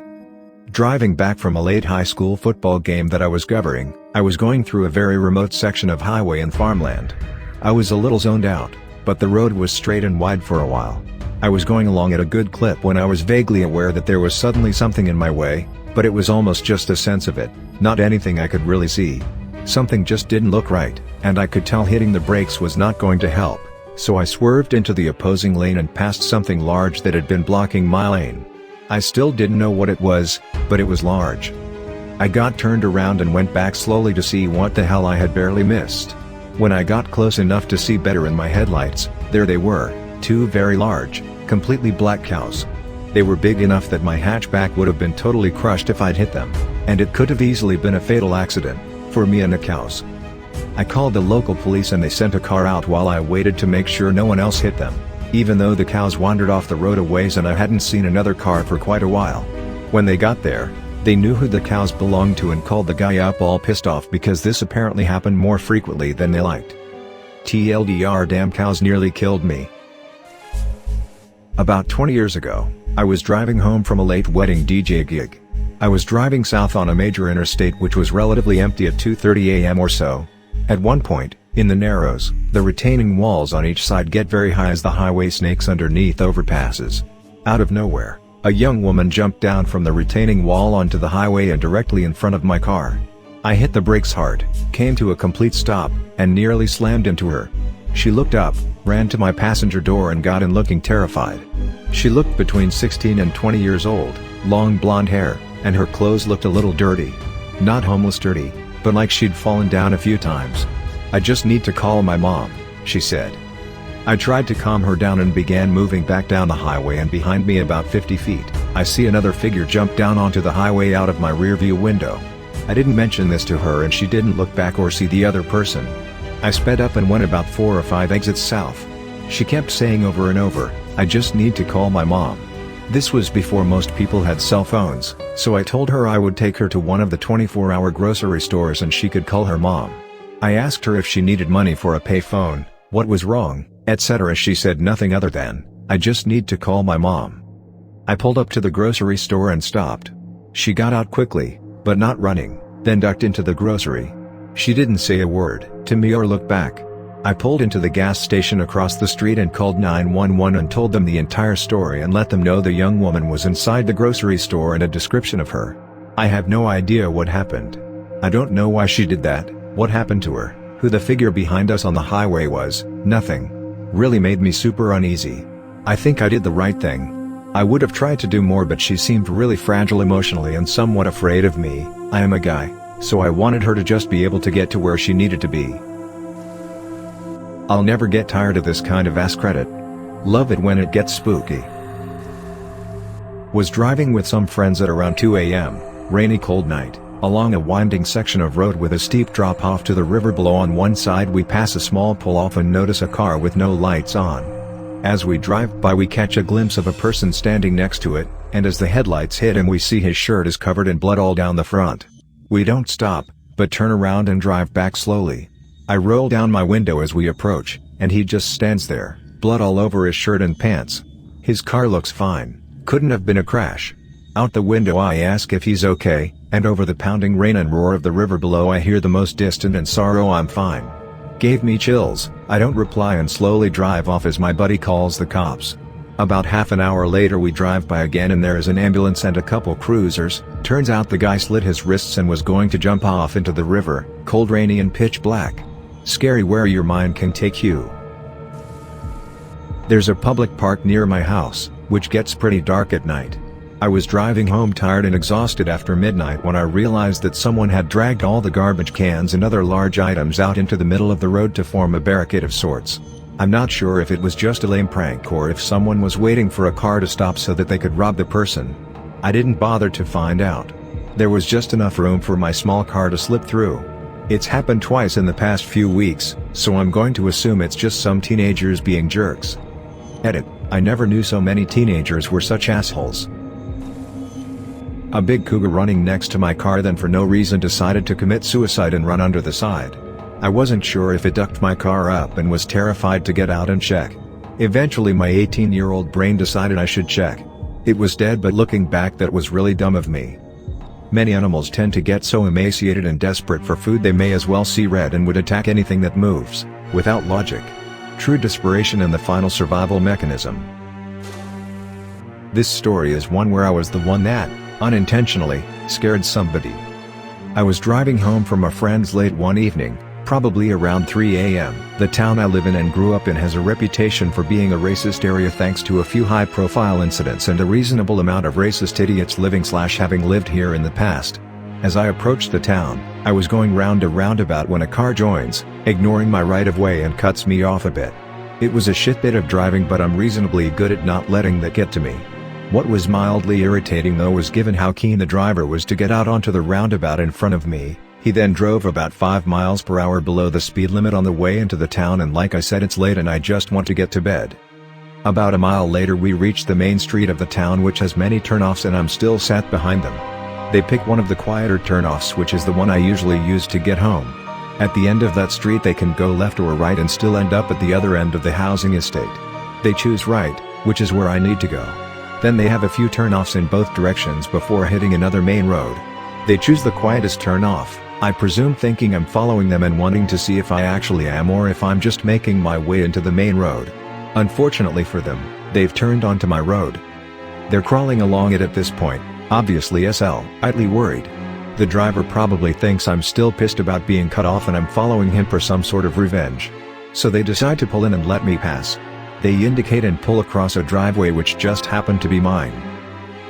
Driving back from a late high school football game that I was covering, I was going through a very remote section of highway and farmland. I was a little zoned out, but the road was straight and wide for a while. I was going along at a good clip when I was vaguely aware that there was suddenly something in my way, but it was almost just a sense of it, not anything I could really see. Something just didn't look right, and I could tell hitting the brakes was not going to help, so I swerved into the opposing lane and passed something large that had been blocking my lane. I still didn't know what it was, but it was large. I got turned around and went back slowly to see what the hell I had barely missed. When I got close enough to see better in my headlights, there they were, two very large, completely black cows. They were big enough that my hatchback would have been totally crushed if I'd hit them, and it could have easily been a fatal accident for me and the cows. I called the local police and they sent a car out while I waited to make sure no one else hit them, even though the cows wandered off the road a ways and I hadn't seen another car for quite a while. When they got there, they knew who the cows belonged to and called the guy up all pissed off because this apparently happened more frequently than they liked. TLDR, damn cows nearly killed me. About 20 years ago, I was driving home from a late wedding DJ gig. I was driving south on a major interstate which was relatively empty at 2:30 a.m. or so. At one point, in the narrows, the retaining walls on each side get very high as the highway snakes underneath overpasses. Out of nowhere, a young woman jumped down from the retaining wall onto the highway and directly in front of my car. I hit the brakes hard, came to a complete stop, and nearly slammed into her. She looked up, ran to my passenger door and got in looking terrified. She looked between 16 and 20 years old, long blonde hair, and her clothes looked a little dirty. Not homeless dirty, but like she'd fallen down a few times. "I just need to call my mom," she said. I tried to calm her down and began moving back down the highway, and behind me about 50 feet, I see another figure jump down onto the highway out of my rearview window. I didn't mention this to her and she didn't look back or see the other person. I sped up and went about 4 or 5 exits south. She kept saying over and over, "I just need to call my mom." This was before most people had cell phones, so I told her I would take her to one of the 24-hour grocery stores and she could call her mom. I asked her if she needed money for a payphone, what was wrong, etc. She said nothing other than, "I just need to call my mom." I pulled up to the grocery store and stopped. She got out quickly, but not running, then ducked into the grocery. She didn't say a word to me or look back. I pulled into the gas station across the street and called 911 and told them the entire story and let them know the young woman was inside the grocery store and a description of her. I have no idea what happened. I don't know why she did that, what happened to her, who the figure behind us on the highway was, nothing. Really made me super uneasy. I think I did the right thing. I would have tried to do more, but she seemed really fragile emotionally and somewhat afraid of me. I am a guy, so I wanted her to just be able to get to where she needed to be. I'll never get tired of this kind of AskReddit. Love it when it gets spooky. Was driving with some friends at around 2 a.m., rainy cold night, along a winding section of road with a steep drop off to the river below. On one side we pass a small pull-off and notice a car with no lights on. As we drive by we catch a glimpse of a person standing next to it, and as the headlights hit him we see his shirt is covered in blood all down the front. We don't stop, but turn around and drive back slowly. I roll down my window as we approach, and he just stands there, blood all over his shirt and pants. His car looks fine, couldn't have been a crash. Out the window I ask if he's okay, and over the pounding rain and roar of the river below I hear the most distant and sorrow "I'm fine." Gave me chills. I don't reply and slowly drive off as my buddy calls the cops. About half an hour later we drive by again and there is an ambulance and a couple cruisers. Turns out the guy slit his wrists and was going to jump off into the river, cold, rainy and pitch black. Scary where your mind can take you. There's a public park near my house, which gets pretty dark at night. I was driving home tired and exhausted after midnight when I realized that someone had dragged all the garbage cans and other large items out into the middle of the road to form a barricade of sorts. I'm not sure if it was just a lame prank or if someone was waiting for a car to stop so that they could rob the person. I didn't bother to find out. There was just enough room for my small car to slip through. It's happened twice in the past few weeks, so I'm going to assume it's just some teenagers being jerks. Edit: I never knew so many teenagers were such assholes. A big cougar running next to my car then for no reason decided to commit suicide and run under the side. I wasn't sure if it ducked my car up and was terrified to get out and check. Eventually my 18-year-old brain decided I should check. It was dead, but looking back that was really dumb of me. Many animals tend to get so emaciated and desperate for food they may as well see red and would attack anything that moves, without logic. True desperation and the final survival mechanism. This story is one where I was the one that, unintentionally, scared somebody. I was driving home from a friend's late one evening, probably around 3 a.m. The town I live in and grew up in has a reputation for being a racist area thanks to a few high-profile incidents and a reasonable amount of racist idiots living/having lived here in the past. As I approached the town, I was going round a roundabout when a car joins, ignoring my right-of-way and cuts me off a bit. It was a shit bit of driving, but I'm reasonably good at not letting that get to me. What was mildly irritating though was given how keen the driver was to get out onto the roundabout in front of me. He then drove about 5 miles per hour below the speed limit on the way into the town, and like I said, it's late and I just want to get to bed. About a mile later we reached the main street of the town, which has many turnoffs, and I'm still sat behind them. They pick one of the quieter turnoffs, which is the one I usually use to get home. At the end of that street they can go left or right and still end up at the other end of the housing estate. They choose right, which is where I need to go. Then they have a few turnoffs in both directions before hitting another main road. They choose the quietest turnoff, I presume thinking I'm following them and wanting to see if I actually am or if I'm just making my way into the main road. Unfortunately for them, they've turned onto my road. They're crawling along it at this point, obviously slightly worried. The driver probably thinks I'm still pissed about being cut off and I'm following him for some sort of revenge. So they decide to pull in and let me pass. They indicate and pull across a driveway which just happened to be mine.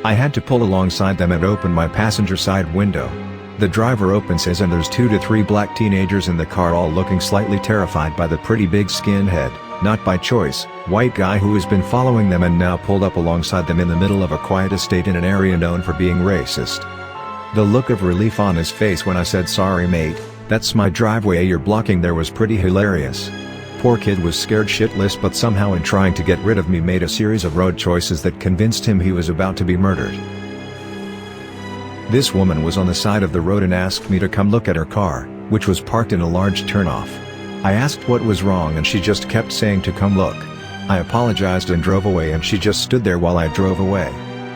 I had to pull alongside them and open my passenger side window. The driver opens his and there's 2 to 3 black teenagers in the car, all looking slightly terrified by the pretty big skinhead, not by choice, white guy who has been following them and now pulled up alongside them in the middle of a quiet estate in an area known for being racist. The look of relief on his face when I said, "Sorry mate, that's my driveway you're blocking there," was pretty hilarious. Poor kid was scared shitless, but somehow in trying to get rid of me made a series of road choices that convinced him he was about to be murdered. This woman was on the side of the road and asked me to come look at her car, which was parked in a large turnoff. I asked what was wrong and she just kept saying to come look. I apologized and drove away and she just stood there while I drove away.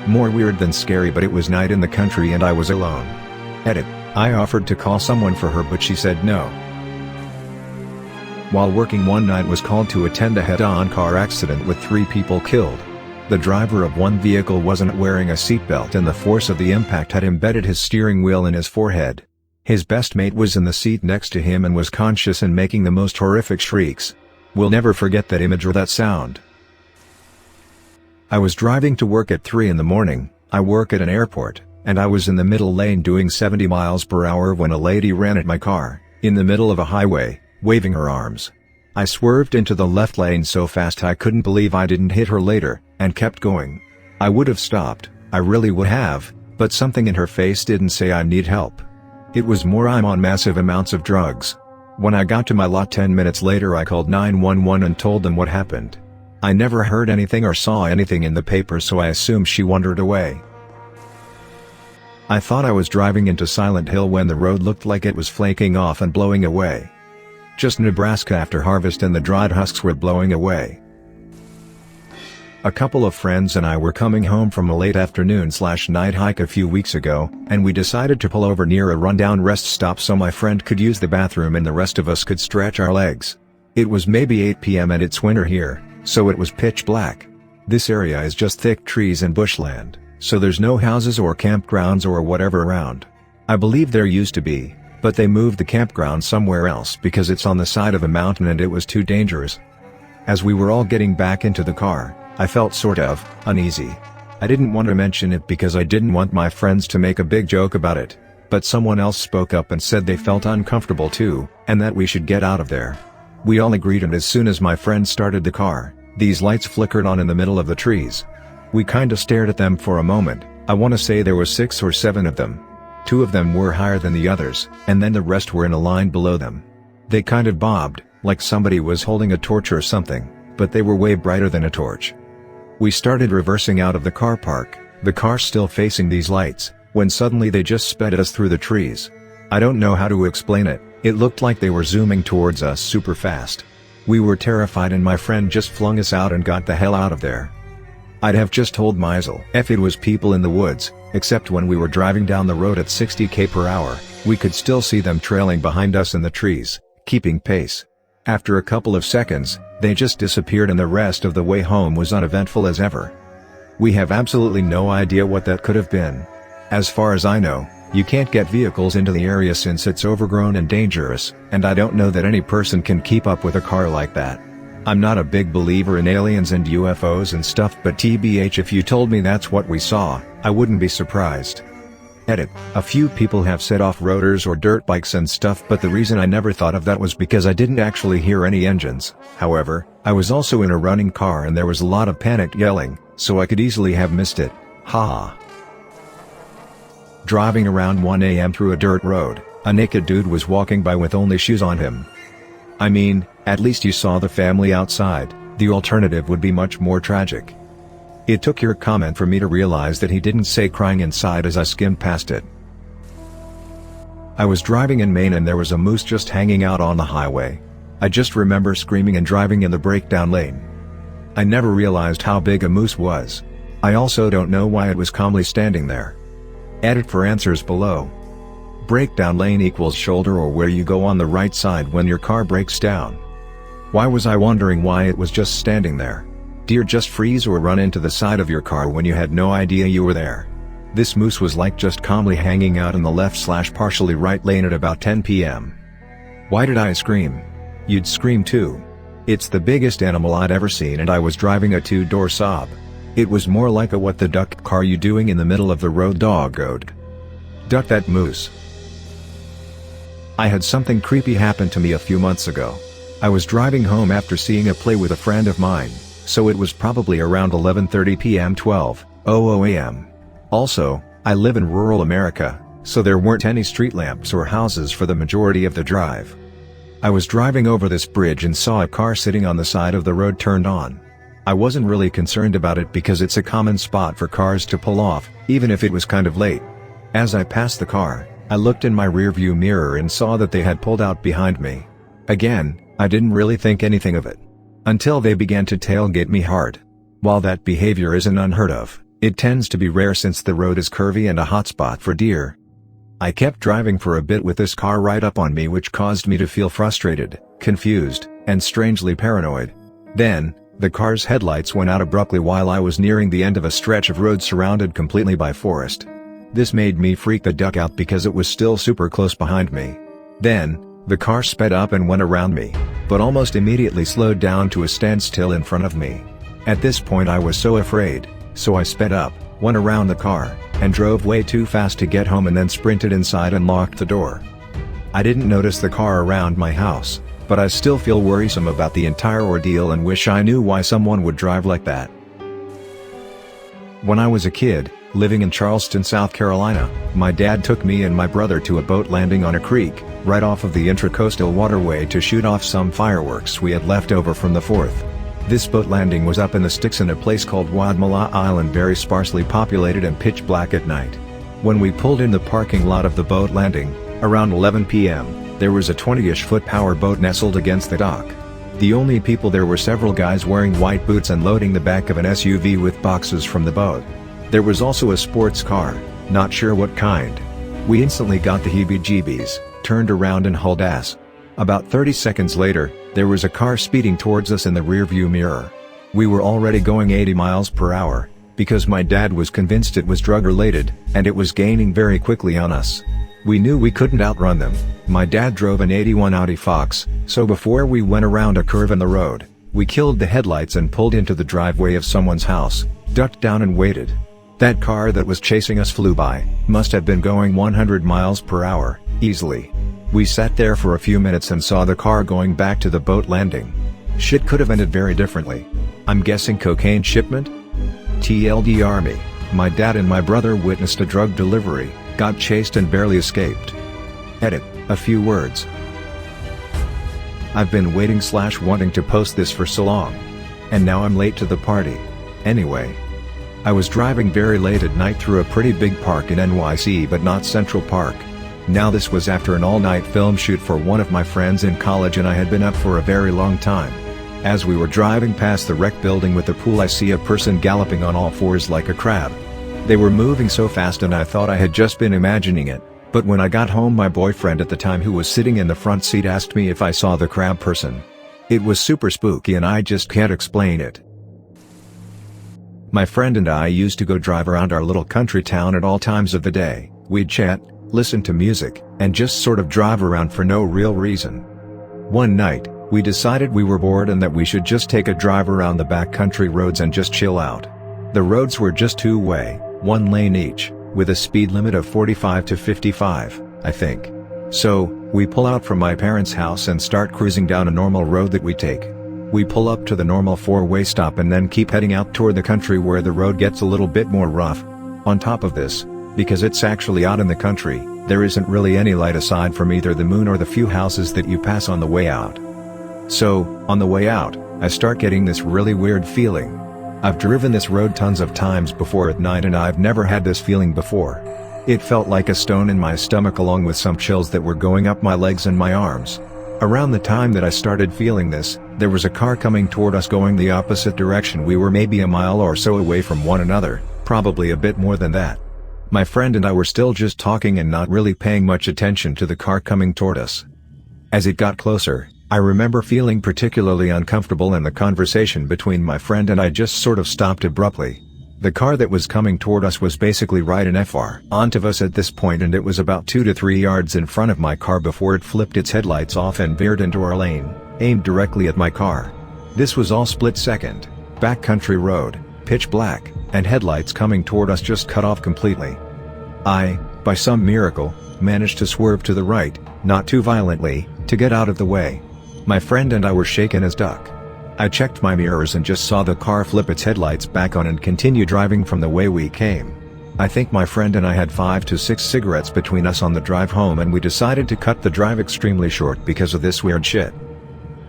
More weird than scary, but it was night in the country and I was alone. Edit: I offered to call someone for her but she said no. While working one night was called to attend a head-on car accident with 3 people killed. The driver of one vehicle wasn't wearing a seatbelt and the force of the impact had embedded his steering wheel in his forehead. His best mate was in the seat next to him and was conscious and making the most horrific shrieks. We'll never forget that image or that sound. I was driving to work at 3 in the morning. I work at an airport, and I was in the middle lane doing 70 miles per hour when a lady ran at my car, in the middle of a highway, waving her arms. I swerved into the left lane so fast I couldn't believe I didn't hit her later, and kept going. I would have stopped, I really would have, but something in her face didn't say I need help. It was more I'm on massive amounts of drugs. When I got to my lot 10 minutes later I called 911 and told them what happened. I never heard anything or saw anything in the paper, so I assumed she wandered away. I thought I was driving into Silent Hill when the road looked like it was flaking off and blowing away. Just Nebraska after harvest and the dried husks were blowing away. A couple of friends and I were coming home from a late afternoon/night hike a few weeks ago, and we decided to pull over near a rundown rest stop so my friend could use the bathroom and the rest of us could stretch our legs. It was maybe 8 p.m. and it's winter here, so it was pitch black. This area is just thick trees and bushland, so there's no houses or campgrounds or whatever around. I believe there used to be, but they moved the campground somewhere else because it's on the side of a mountain and it was too dangerous. As we were all getting back into the car, I felt sort of uneasy. I didn't want to mention it because I didn't want my friends to make a big joke about it, but someone else spoke up and said they felt uncomfortable too, and that we should get out of there. We all agreed, and as soon as my friend started the car, these lights flickered on in the middle of the trees. We kinda stared at them for a moment. I wanna say there were 6 or 7 of them. 2 of them were higher than the others, and then the rest were in a line below them. They kind of bobbed, like somebody was holding a torch or something, but they were way brighter than a torch. We started reversing out of the car park, the car still facing these lights, when suddenly they just sped at us through the trees. I don't know how to explain it, it looked like they were zooming towards us super fast. We were terrified and my friend just flung us out and got the hell out of there. I'd have just told Meisel if it was people in the woods, except when we were driving down the road at 60 km/h, we could still see them trailing behind us in the trees, keeping pace. After a couple of seconds, they just disappeared and the rest of the way home was uneventful as ever. We have absolutely no idea what that could have been. As far as I know, you can't get vehicles into the area since it's overgrown and dangerous, and I don't know that any person can keep up with a car like that. I'm not a big believer in aliens and UFOs and stuff, but TBH, if you told me that's what we saw, I wouldn't be surprised. Edit. A few people have set off roaders or dirt bikes and stuff, but the reason I never thought of that was because I didn't actually hear any engines. However, I was also in a running car and there was a lot of panicked yelling, so I could easily have missed it. Haha. Driving around 1 a.m. through a dirt road, a naked dude was walking by with only shoes on him. I mean, at least you saw the family outside, the alternative would be much more tragic. It took your comment for me to realize that he didn't say crying inside as I skimmed past it. I was driving in Maine and there was a moose just hanging out on the highway. I just remember screaming and driving in the breakdown lane. I never realized how big a moose was. I also don't know why it was calmly standing there. Edit for answers below. Breakdown lane equals shoulder or where you go on the right side when your car breaks down. Why was I wondering why it was just standing there? Deer just freeze or run into the side of your car when you had no idea you were there. This moose was like just calmly hanging out in the left/partially right lane at about 10 p.m. Why did I scream? You'd scream too. It's the biggest animal I'd ever seen and I was driving a 2-door Saab. It was more like a what the duck car you doing in the middle of the road doggoed. Duck that moose. I had something creepy happen to me a few months ago. I was driving home after seeing a play with a friend of mine, so it was probably around 11:30 p.m. 12:00 a.m. Also, I live in rural America, so there weren't any street lamps or houses for the majority of the drive. I was driving over this bridge and saw a car sitting on the side of the road turned on. I wasn't really concerned about it because it's a common spot for cars to pull off, even if it was kind of late. As I passed the car, I looked in my rearview mirror and saw that they had pulled out behind me. Again, I didn't really think anything of it. Until they began to tailgate me hard. While that behavior isn't unheard of, it tends to be rare since the road is curvy and a hotspot for deer. I kept driving for a bit with this car right up on me, which caused me to feel frustrated, confused, and strangely paranoid. Then, the car's headlights went out abruptly while I was nearing the end of a stretch of road surrounded completely by forest. This made me freak the duck out because it was still super close behind me. Then, the car sped up and went around me, but almost immediately slowed down to a standstill in front of me. At this point I was so afraid, so I sped up, went around the car, and drove way too fast to get home and then sprinted inside and locked the door. I didn't notice the car around my house, but I still feel worrisome about the entire ordeal and wish I knew why someone would drive like that. When I was a kid, living in Charleston, South Carolina, my dad took me and my brother to a boat landing on a creek, right off of the Intracoastal Waterway to shoot off some fireworks we had left over from the 4th. This boat landing was up in the sticks in a place called Wadmalaw Island, very sparsely populated and pitch black at night. When we pulled in the parking lot of the boat landing, around 11 p.m., there was a 20-ish foot power boat nestled against the dock. The only people there were several guys wearing white boots and loading the back of an SUV with boxes from the boat. There was also a sports car, not sure what kind. We instantly got the heebie-jeebies, turned around and hauled ass. About 30 seconds later, there was a car speeding towards us in the rearview mirror. We were already going 80 miles per hour, because my dad was convinced it was drug-related, and it was gaining very quickly on us. We knew we couldn't outrun them. My dad drove an '81 Audi Fox, so before we went around a curve in the road, we killed the headlights and pulled into the driveway of someone's house, ducked down and waited. That car that was chasing us flew by, must have been going 100 miles per hour, easily. We sat there for a few minutes and saw the car going back to the boat landing. Shit could have ended very differently. I'm guessing cocaine shipment? TLDR me, my dad and my brother witnessed a drug delivery, got chased and barely escaped. Edit, a few words. I've been waiting/wanting to post this for so long. And now I'm late to the party. Anyway. I was driving very late at night through a pretty big park in NYC, but not Central Park. Now this was after an all-night film shoot for one of my friends in college, and I had been up for a very long time. As we were driving past the rec building with the pool, I see a person galloping on all fours like a crab. They were moving so fast and I thought I had just been imagining it, but when I got home my boyfriend at the time, who was sitting in the front seat, asked me if I saw the crab person. It was super spooky and I just can't explain it. My friend and I used to go drive around our little country town at all times of the day. We'd chat, listen to music, and just sort of drive around for no real reason. One night, we decided we were bored and that we should just take a drive around the backcountry roads and just chill out. The roads were just two-way, one lane each, with a speed limit of 45 to 55, I think. So, we pull out from my parents' house and start cruising down a normal road that we take. We pull up to the normal four-way stop and then keep heading out toward the country where the road gets a little bit more rough. On top of this, because it's actually out in the country, there isn't really any light aside from either the moon or the few houses that you pass on the way out. So, on the way out, I start getting this really weird feeling. I've driven this road tons of times before at night and I've never had this feeling before. It felt like a stone in my stomach along with some chills that were going up my legs and my arms. Around the time that I started feeling this, there was a car coming toward us going the opposite direction. We were maybe a mile or so away from one another, probably a bit more than that. My friend and I were still just talking and not really paying much attention to the car coming toward us. As it got closer, I remember feeling particularly uncomfortable and the conversation between my friend and I just sort of stopped abruptly. The car that was coming toward us was basically right in front of us at this point, and it was about 2 to 3 yards in front of my car before it flipped its headlights off and veered into our lane, aimed directly at my car. This was all split second, backcountry road, pitch black, and headlights coming toward us just cut off completely. I, by some miracle, managed to swerve to the right, not too violently, to get out of the way. My friend and I were shaken as duck. I checked my mirrors and just saw the car flip its headlights back on and continue driving from the way we came. I think my friend and I had 5 to 6 cigarettes between us on the drive home, and we decided to cut the drive extremely short because of this weird shit.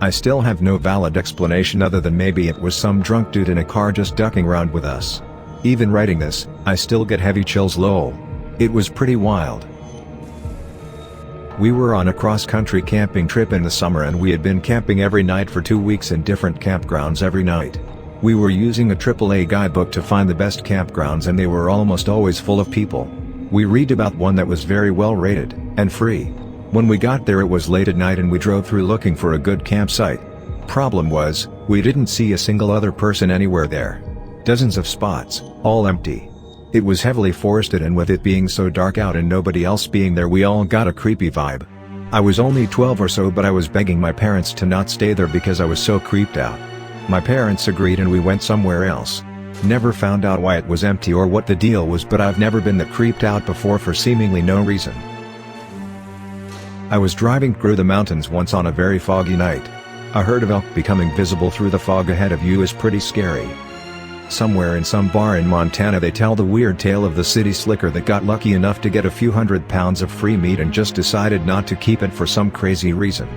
I still have no valid explanation other than maybe it was some drunk dude in a car just ducking around with us. Even writing this, I still get heavy chills lol. It was pretty wild. We were on a cross-country camping trip in the summer and we had been camping every night for 2 weeks in different campgrounds every night. We were using a AAA guidebook to find the best campgrounds and they were almost always full of people. We read about one that was very well rated, and free. When we got there it was late at night and we drove through looking for a good campsite. Problem was, we didn't see a single other person anywhere there. Dozens of spots, all empty. It was heavily forested, and with it being so dark out and nobody else being there, we all got a creepy vibe. I was only 12 or so, but I was begging my parents to not stay there because I was so creeped out. My parents agreed and we went somewhere else. Never found out why it was empty or what the deal was, but I've never been that creeped out before for seemingly no reason. I was driving through the mountains once on a very foggy night. A herd of elk becoming visible through the fog ahead of you is pretty scary. Somewhere in some bar in Montana they tell the weird tale of the city slicker that got lucky enough to get a few £100 of free meat and just decided not to keep it for some crazy reason.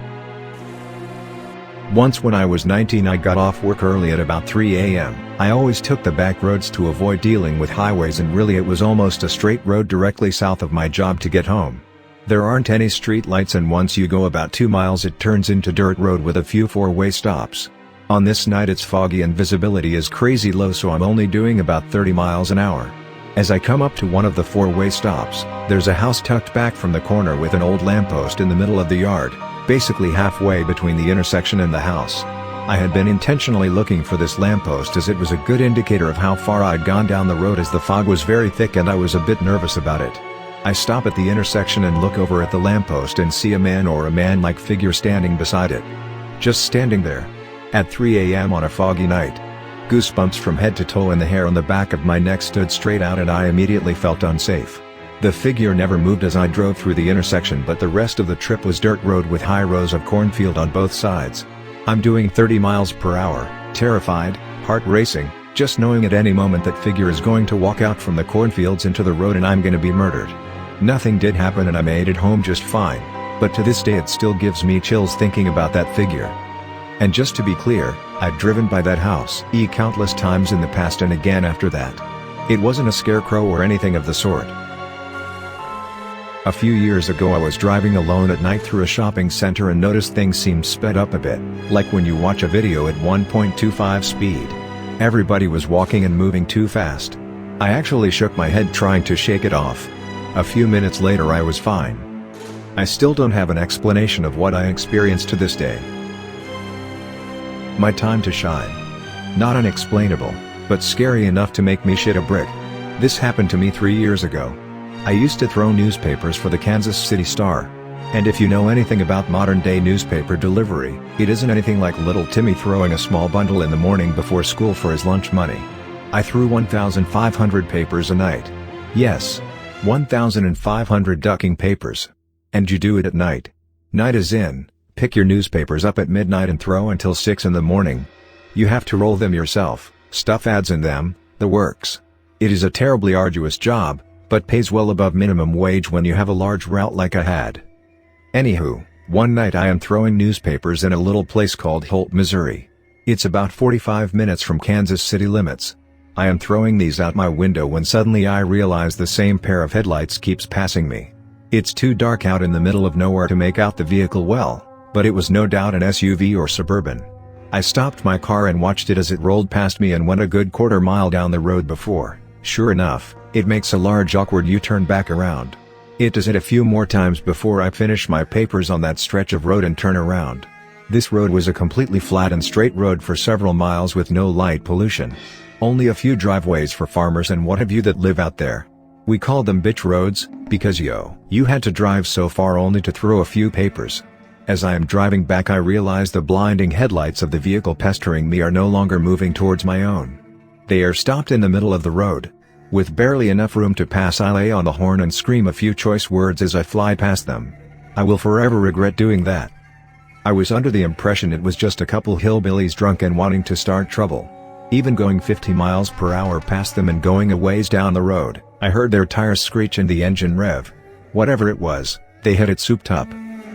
Once when I was 19 I got off work early at about 3 a.m. I always took the back roads to avoid dealing with highways, and really it was almost a straight road directly south of my job to get home. There aren't any street lights, and once you go about 2 miles it turns into dirt road with a few four-way stops. On this night it's foggy and visibility is crazy low, so I'm only doing about 30 miles an hour. As I come up to one of the four-way stops, there's a house tucked back from the corner with an old lamppost in the middle of the yard, basically halfway between the intersection and the house. I had been intentionally looking for this lamppost as it was a good indicator of how far I'd gone down the road, as the fog was very thick and I was a bit nervous about it. I stop at the intersection and look over at the lamppost and see a man or a man-like figure standing beside it. Just standing there. At 3 a.m. on a foggy night. Goosebumps from head to toe and the hair on the back of my neck stood straight out, and I immediately felt unsafe. The figure never moved as I drove through the intersection, but the rest of the trip was dirt road with high rows of cornfield on both sides. I'm doing 30 miles per hour, terrified, heart racing, just knowing at any moment that figure is going to walk out from the cornfields into the road and I'm gonna be murdered. Nothing did happen and I made it home just fine, but to this day it still gives me chills thinking about that figure. And just to be clear, I'd driven by that house countless times in the past and again after that. It wasn't a scarecrow or anything of the sort. A few years ago I was driving alone at night through a shopping center and noticed things seemed sped up a bit, like when you watch a video at 1.25 speed. Everybody was walking and moving too fast. I actually shook my head trying to shake it off. A few minutes later I was fine. I still don't have an explanation of what I experienced to this day. My time to shine. Not unexplainable, but scary enough to make me shit a brick. This happened to me 3 years ago. I used to throw newspapers for the Kansas City Star. And if you know anything about modern-day newspaper delivery, it isn't anything like little Timmy throwing a small bundle in the morning before school for his lunch money. I threw 1,500 papers a night. Yes. 1,500 ducking papers. And you do it at night. Night as in, pick your newspapers up at midnight and throw until 6 in the morning. You have to roll them yourself, stuff ads in them, the works. It is a terribly arduous job, but pays well above minimum wage when you have a large route like I had. Anywho, one night I am throwing newspapers in a little place called Holt, Missouri. It's about 45 minutes from Kansas City limits. I am throwing these out my window when suddenly I realize the same pair of headlights keeps passing me. It's too dark out in the middle of nowhere to make out the vehicle well, but it was no doubt an SUV or Suburban. I stopped my car and watched it as it rolled past me and went a good quarter mile down the road before, sure enough, it makes a large awkward U-turn back around. It does it a few more times before I finish my papers on that stretch of road and turn around. This road was a completely flat and straight road for several miles with no light pollution. Only a few driveways for farmers and what have you that live out there. We called them bitch roads, because you had to drive so far only to throw a few papers. As I am driving back I realize the blinding headlights of the vehicle pestering me are no longer moving towards my own. They are stopped in the middle of the road. With barely enough room to pass I lay on the horn and scream a few choice words as I fly past them. I will forever regret doing that. I was under the impression it was just a couple hillbillies drunk and wanting to start trouble. Even going 50 miles per hour past them and going a ways down the road, I heard their tires screech and the engine rev. Whatever it was, they had it souped up.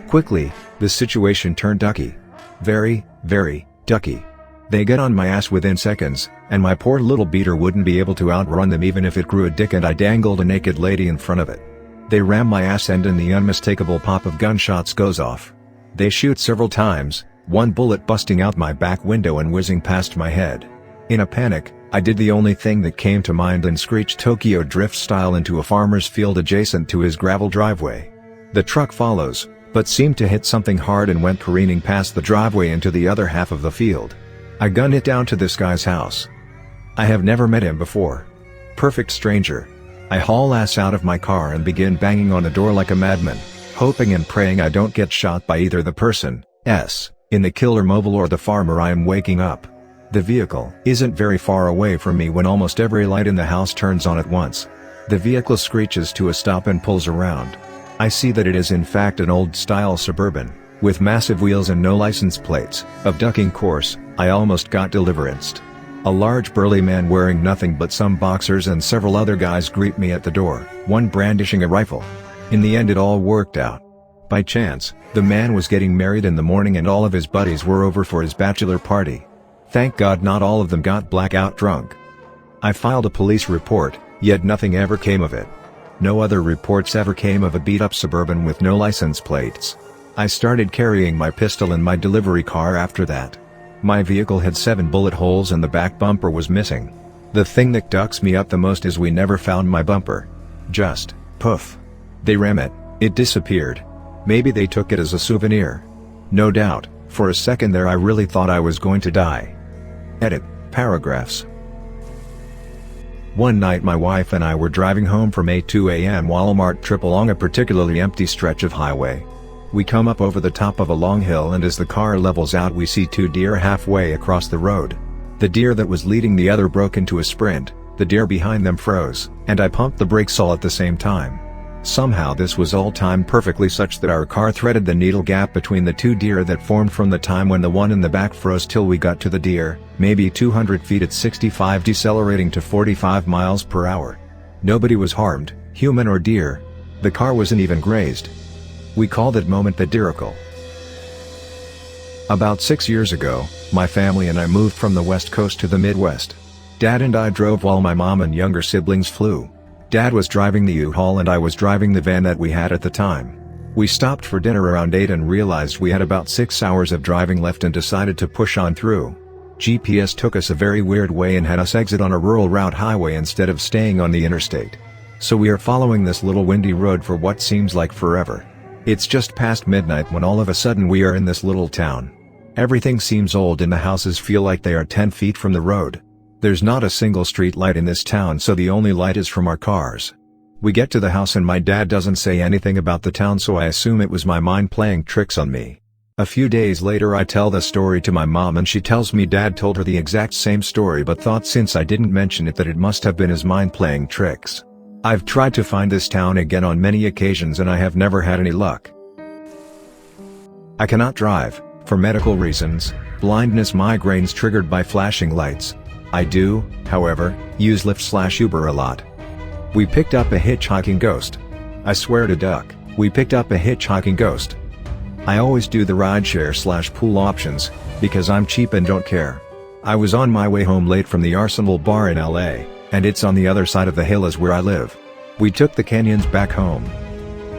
Quickly, the situation turned ducky. Very, very, ducky. They got on my ass within seconds, and my poor little beater wouldn't be able to outrun them even if it grew a dick and I dangled a naked lady in front of it. They ram my ass end and the unmistakable pop of gunshots goes off. They shoot several times, one bullet busting out my back window and whizzing past my head. In a panic, I did the only thing that came to mind and screeched Tokyo Drift style into a farmer's field adjacent to his gravel driveway. The truck follows, but seemed to hit something hard and went careening past the driveway into the other half of the field. I gunned it down to this guy's house. I have never met him before. Perfect stranger. I haul ass out of my car and begin banging on the door like a madman, hoping and praying I don't get shot by either the person in the killer mobile or the farmer I am waking up. The vehicle isn't very far away from me when almost every light in the house turns on at once. The vehicle screeches to a stop and pulls around. I see that it is in fact an old-style Suburban, with massive wheels and no license plates. Of ducking course, I almost got deliveranced. A large burly man wearing nothing but some boxers and several other guys greet me at the door, one brandishing a rifle. In the end it all worked out. By chance, the man was getting married in the morning and all of his buddies were over for his bachelor party. Thank God not all of them got blackout drunk. I filed a police report, yet nothing ever came of it. No other reports ever came of a beat-up Suburban with no license plates. I started carrying my pistol in my delivery car after that. My vehicle had 7 bullet holes and the back bumper was missing. The thing that ducks me up the most is we never found my bumper. Just, poof. They ram it, it disappeared. Maybe they took it as a souvenir. No doubt, for a second there I really thought I was going to die. Edit, paragraphs. One night my wife and I were driving home from a 2 a.m. Walmart trip along a particularly empty stretch of highway. We come up over the top of a long hill and as the car levels out we see 2 deer halfway across the road. The deer that was leading the other broke into a sprint, the deer behind them froze, and I pumped the brakes all at the same time. Somehow this was all timed perfectly such that our car threaded the needle gap between the 2 deer that formed from the time when the one in the back froze till we got to the deer, maybe 200 feet at 65 decelerating to 45 miles per hour. Nobody was harmed, human or deer. The car wasn't even grazed. We call that moment the deeracle. About 6 years ago, my family and I moved from the West Coast to the Midwest. Dad and I drove while my mom and younger siblings flew. Dad was driving the U-Haul and I was driving the van that we had at the time. We stopped for dinner around 8 and realized we had about 6 hours of driving left and decided to push on through. GPS took us a very weird way and had us exit on a rural route highway instead of staying on the interstate. So we are following this little windy road for what seems like forever. It's just past midnight when all of a sudden we are in this little town. Everything seems old and the houses feel like they are 10 feet from the road. There's not a single street light in this town so the only light is from our cars. We get to the house and my dad doesn't say anything about the town so I assume it was my mind playing tricks on me. A few days later I tell the story to my mom and she tells me Dad told her the exact same story but thought since I didn't mention it that it must have been his mind playing tricks. I've tried to find this town again on many occasions and I have never had any luck. I cannot drive, for medical reasons, blindness migraines triggered by flashing lights. I do, however, use Lyft/Uber a lot. We picked up a hitchhiking ghost. I swear to duck, we picked up a hitchhiking ghost. I always do the rideshare/pool options, because I'm cheap and don't care. I was on my way home late from the Arsenal bar in LA, and it's on the other side of the hill as where I live. We took the canyons back home.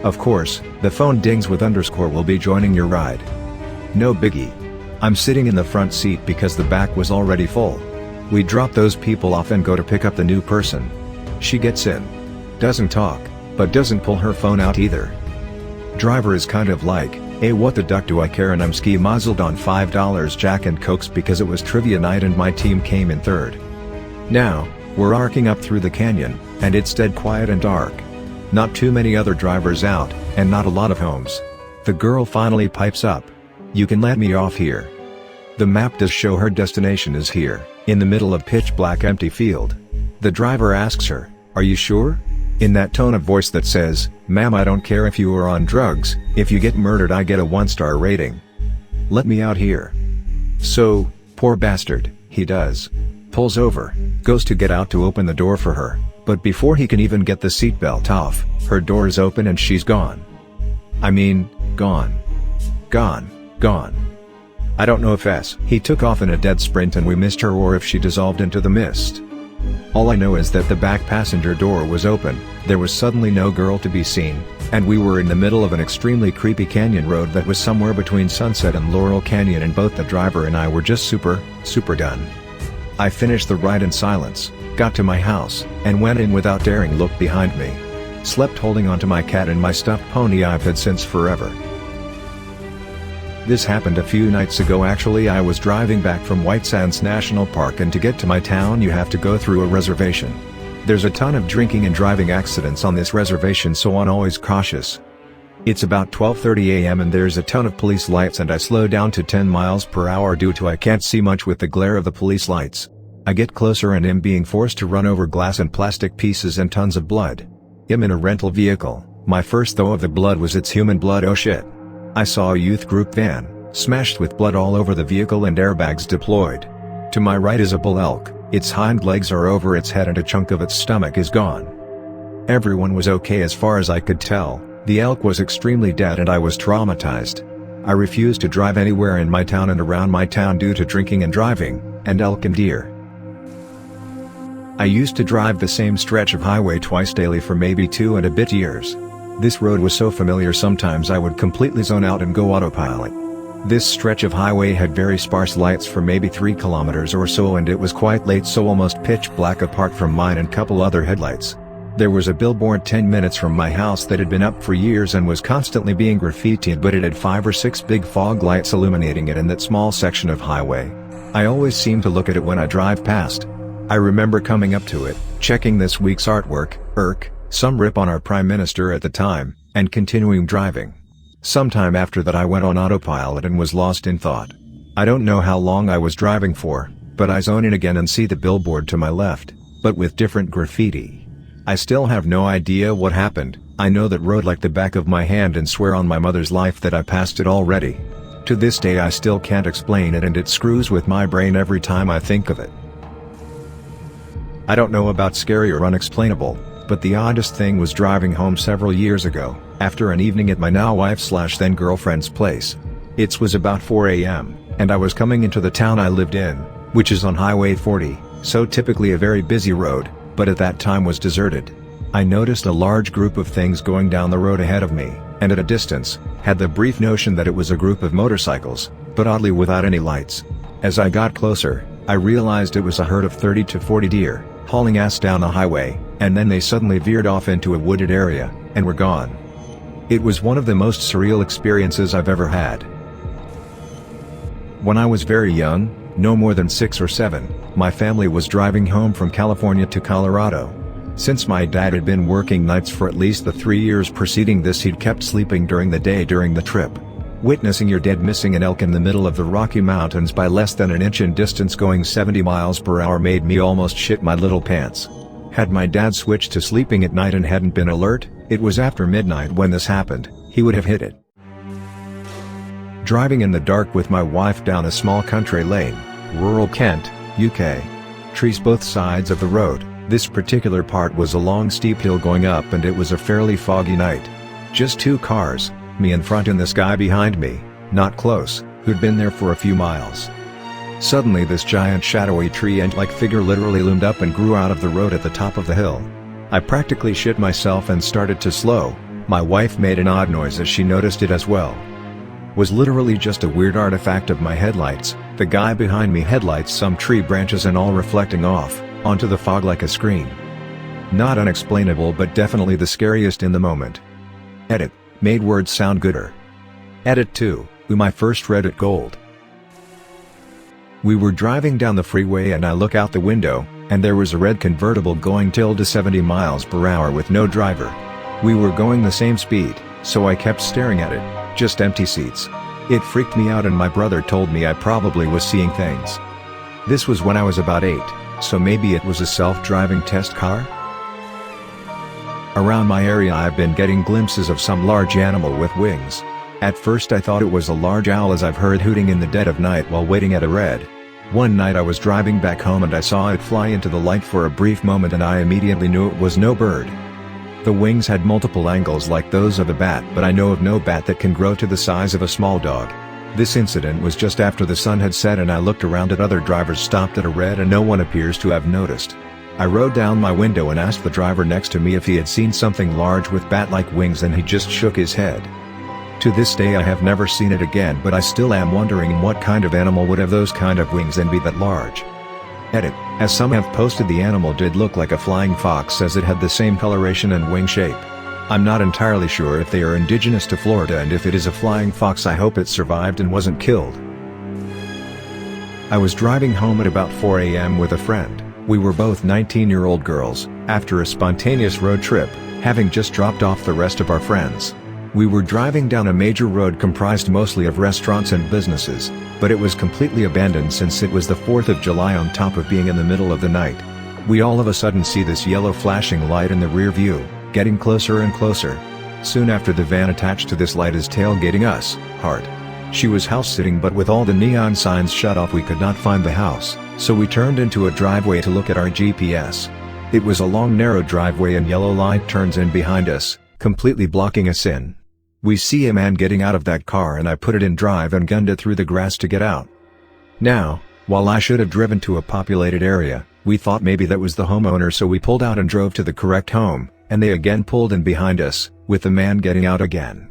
Of course, the phone dings with _ will be joining your ride. No biggie. I'm sitting in the front seat because the back was already full. We drop those people off and go to pick up the new person. She gets in. Doesn't talk, but doesn't pull her phone out either. Driver is kind of like, hey what the duck do I care, and I'm ski muzzled on $5 Jack and Cokes because it was trivia night and my team came in third. Now, we're arcing up through the canyon, and it's dead quiet and dark. Not too many other drivers out, and not a lot of homes. The girl finally pipes up. You can let me off here. The map does show her destination is here, in the middle of pitch black empty field. The driver asks her, are you sure? In that tone of voice that says, ma'am I don't care if you are on drugs, if you get murdered I get a 1-star rating. Let me out here. So, poor bastard, he does. Pulls over, goes to get out to open the door for her, but before he can even get the seatbelt off, her door is open and she's gone. I mean, gone. Gone. I don't know if he took off in a dead sprint and we missed her or if she dissolved into the mist. All I know is that the back passenger door was open, there was suddenly no girl to be seen, and we were in the middle of an extremely creepy canyon road that was somewhere between Sunset and Laurel Canyon, and both the driver and I were just super done. I finished the ride in silence, got to my house, and went in without daring look behind me. Slept holding onto my cat and my stuffed pony I've had since forever. This happened a few nights ago actually. I was driving back from White Sands National Park, and to get to my town you have to go through a reservation. There's a ton of drinking and driving accidents on this reservation so I'm always cautious. It's about 12:30 a.m. and there's a ton of police lights and I slow down to 10 miles per hour due to I can't see much with the glare of the police lights. I get closer and am being forced to run over glass and plastic pieces and tons of blood. I'm in a rental vehicle. My first thought of the blood was it's human blood. Oh shit. I saw a youth group van, smashed with blood all over the vehicle and airbags deployed. To my right is a bull elk, its hind legs are over its head and a chunk of its stomach is gone. Everyone was okay as far as I could tell. The elk was extremely dead and I was traumatized. I refused to drive anywhere in my town and around my town due to drinking and driving, and elk and deer. I used to drive the same stretch of highway twice daily for maybe 2 and a bit years. This road was so familiar sometimes I would completely zone out and go autopilot. This stretch of highway had very sparse lights for maybe 3 kilometers or so and it was quite late, so almost pitch black apart from mine and couple other headlights. There was a billboard 10 minutes from my house that had been up for years and was constantly being graffitied, but it had 5 or 6 big fog lights illuminating it in that small section of highway. I always seem to look at it when I drive past. I remember coming up to it, checking this week's artwork, some rip on our Prime Minister at the time, and continuing driving. Sometime after that I went on autopilot and was lost in thought. I don't know how long I was driving for, but I zone in again and see the billboard to my left, but with different graffiti. I still have no idea what happened. I know that road like the back of my hand and swear on my mother's life that I passed it already. To this day I still can't explain it and it screws with my brain every time I think of it. I don't know about scary or unexplainable, but the oddest thing was driving home several years ago, after an evening at my now wife/then girlfriend's place. It was about 4 a.m., and I was coming into the town I lived in, which is on Highway 40, so typically a very busy road, but at that time was deserted. I noticed a large group of things going down the road ahead of me, and at a distance, had the brief notion that it was a group of motorcycles, but oddly without any lights. As I got closer, I realized it was a herd of 30 to 40 deer, hauling ass down a highway, and then they suddenly veered off into a wooded area, and were gone. It was one of the most surreal experiences I've ever had. When I was very young, no more than 6 or 7, my family was driving home from California to Colorado. Since my dad had been working nights for at least the 3 years preceding this, he'd kept sleeping during the day during the trip. Witnessing your dad missing an elk in the middle of the Rocky Mountains by less than an inch in distance going 70 miles per hour made me almost shit my little pants. Had my dad switched to sleeping at night and hadn't been alert, it was after midnight when this happened, he would have hit it. Driving in the dark with my wife down a small country lane, rural Kent, UK. Trees both sides of the road. This particular part was a long steep hill going up and it was a fairly foggy night. Just 2 cars, me in front and this guy behind me, not close, who'd been there for a few miles. Suddenly this giant shadowy tree ant-like figure literally loomed up and grew out of the road at the top of the hill. I practically shit myself and started to slow. My wife made an odd noise as she noticed it as well. Was literally just a weird artifact of my headlights, the guy behind me headlights, some tree branches and all reflecting off, onto the fog like a screen. Not unexplainable but definitely the scariest in the moment. Edit, made words sound gooder. Edit 2, my first Reddit gold. We were driving down the freeway and I look out the window, and there was a red convertible going till to 70 miles per hour with no driver. We were going the same speed, so I kept staring at it. Just empty seats. It freaked me out and my brother told me I probably was seeing things. This was when I was about 8, so maybe it was a self-driving test car? Around my area I've been getting glimpses of some large animal with wings. At first I thought it was a large owl as I've heard hooting in the dead of night while waiting at a red. One night I was driving back home and I saw it fly into the light for a brief moment and I immediately knew it was no bird. The wings had multiple angles like those of a bat, but I know of no bat that can grow to the size of a small dog. This incident was just after the sun had set and I looked around at other drivers stopped at a red and no one appears to have noticed. I rolled down my window and asked the driver next to me if he had seen something large with bat-like wings and he just shook his head. To this day I have never seen it again, but I still am wondering what kind of animal would have those kind of wings and be that large. Edit, as some have posted the animal did look like a flying fox as it had the same coloration and wing shape. I'm not entirely sure if they are indigenous to Florida, and if it is a flying fox I hope it survived and wasn't killed. I was driving home at about 4 a.m. with a friend. We were both 19-year-old girls, after a spontaneous road trip, having just dropped off the rest of our friends. We were driving down a major road comprised mostly of restaurants and businesses, but it was completely abandoned since it was the 4th of July on top of being in the middle of the night. We all of a sudden see this yellow flashing light in the rear view, getting closer and closer. Soon after, the van attached to this light is tailgating us, hard. She was house sitting, but with all the neon signs shut off we could not find the house, so we turned into a driveway to look at our GPS. It was a long narrow driveway and yellow light turns in behind us, completely blocking us in. We see a man getting out of that car and I put it in drive and gunned it through the grass to get out. Now, while I should have driven to a populated area, we thought maybe that was the homeowner, so we pulled out and drove to the correct home, and they again pulled in behind us, with the man getting out again.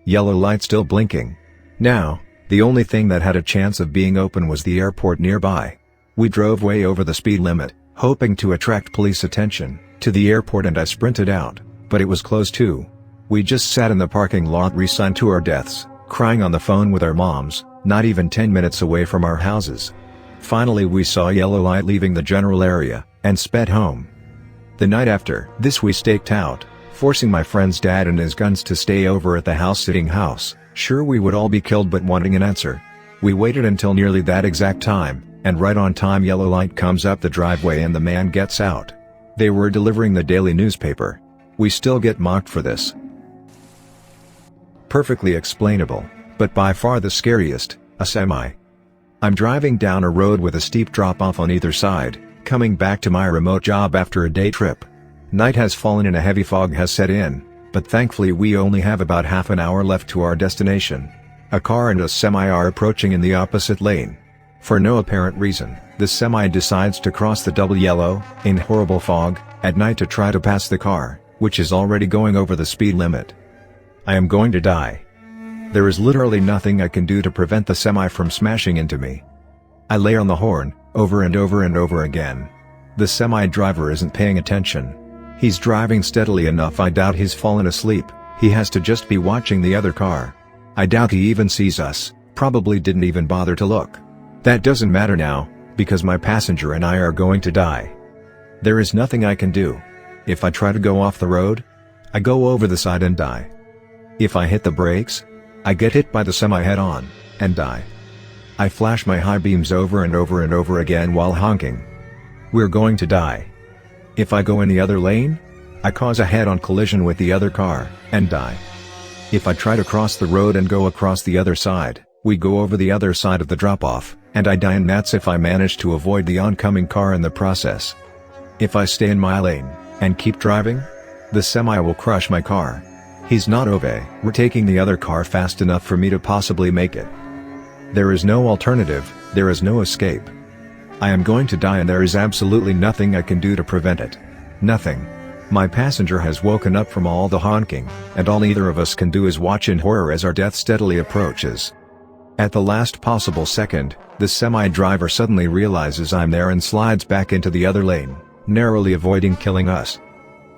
Yellow light still blinking. Now, the only thing that had a chance of being open was the airport nearby. We drove way over the speed limit, hoping to attract police attention, to the airport, and I sprinted out, but it was closed too. We just sat in the parking lot resigned to our deaths, crying on the phone with our moms, not even 10 minutes away from our houses. Finally we saw yellow light leaving the general area, and sped home. The night after this we staked out, forcing my friend's dad and his guns to stay over at the house-sitting house, sure we would all be killed but wanting an answer. We waited until nearly that exact time, and right on time yellow light comes up the driveway and the man gets out. They were delivering the daily newspaper. We still get mocked for this. Perfectly explainable, but by far the scariest, a semi. I'm driving down a road with a steep drop-off on either side, coming back to my remote job after a day trip. Night has fallen and a heavy fog has set in, but thankfully we only have about half an hour left to our destination. A car and a semi are approaching in the opposite lane. For no apparent reason, the semi decides to cross the double yellow, in horrible fog, at night to try to pass the car, which is already going over the speed limit. I am going to die. There is literally nothing I can do to prevent the semi from smashing into me. I lay on the horn, over and over and over again. The semi driver isn't paying attention. He's driving steadily enough I doubt he's fallen asleep, he has to just be watching the other car. I doubt he even sees us, probably didn't even bother to look. That doesn't matter now, because my passenger and I are going to die. There is nothing I can do. If I try to go off the road, I go over the side and die. If I hit the brakes, I get hit by the semi head-on, and die. I flash my high beams over and over and over again while honking. We're going to die. If I go in the other lane, I cause a head-on collision with the other car, and die. If I try to cross the road and go across the other side, we go over the other side of the drop-off, and I die, and that's if I manage to avoid the oncoming car in the process. If I stay in my lane, and keep driving, the semi will crush my car. He's not overtaking the other car fast enough for me to possibly make it. There is no alternative, there is no escape. I am going to die and there is absolutely nothing I can do to prevent it. Nothing. My passenger has woken up from all the honking, and all either of us can do is watch in horror as our death steadily approaches. At the last possible second, the semi-driver suddenly realizes I'm there and slides back into the other lane, narrowly avoiding killing us.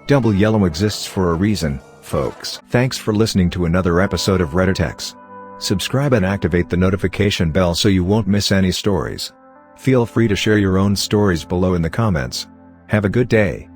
Double yellow exists for a reason, folks. Thanks for listening to another episode of Reddit X. Subscribe and activate the notification bell so you won't miss any stories. Feel free to share your own stories below in the comments. Have a good day.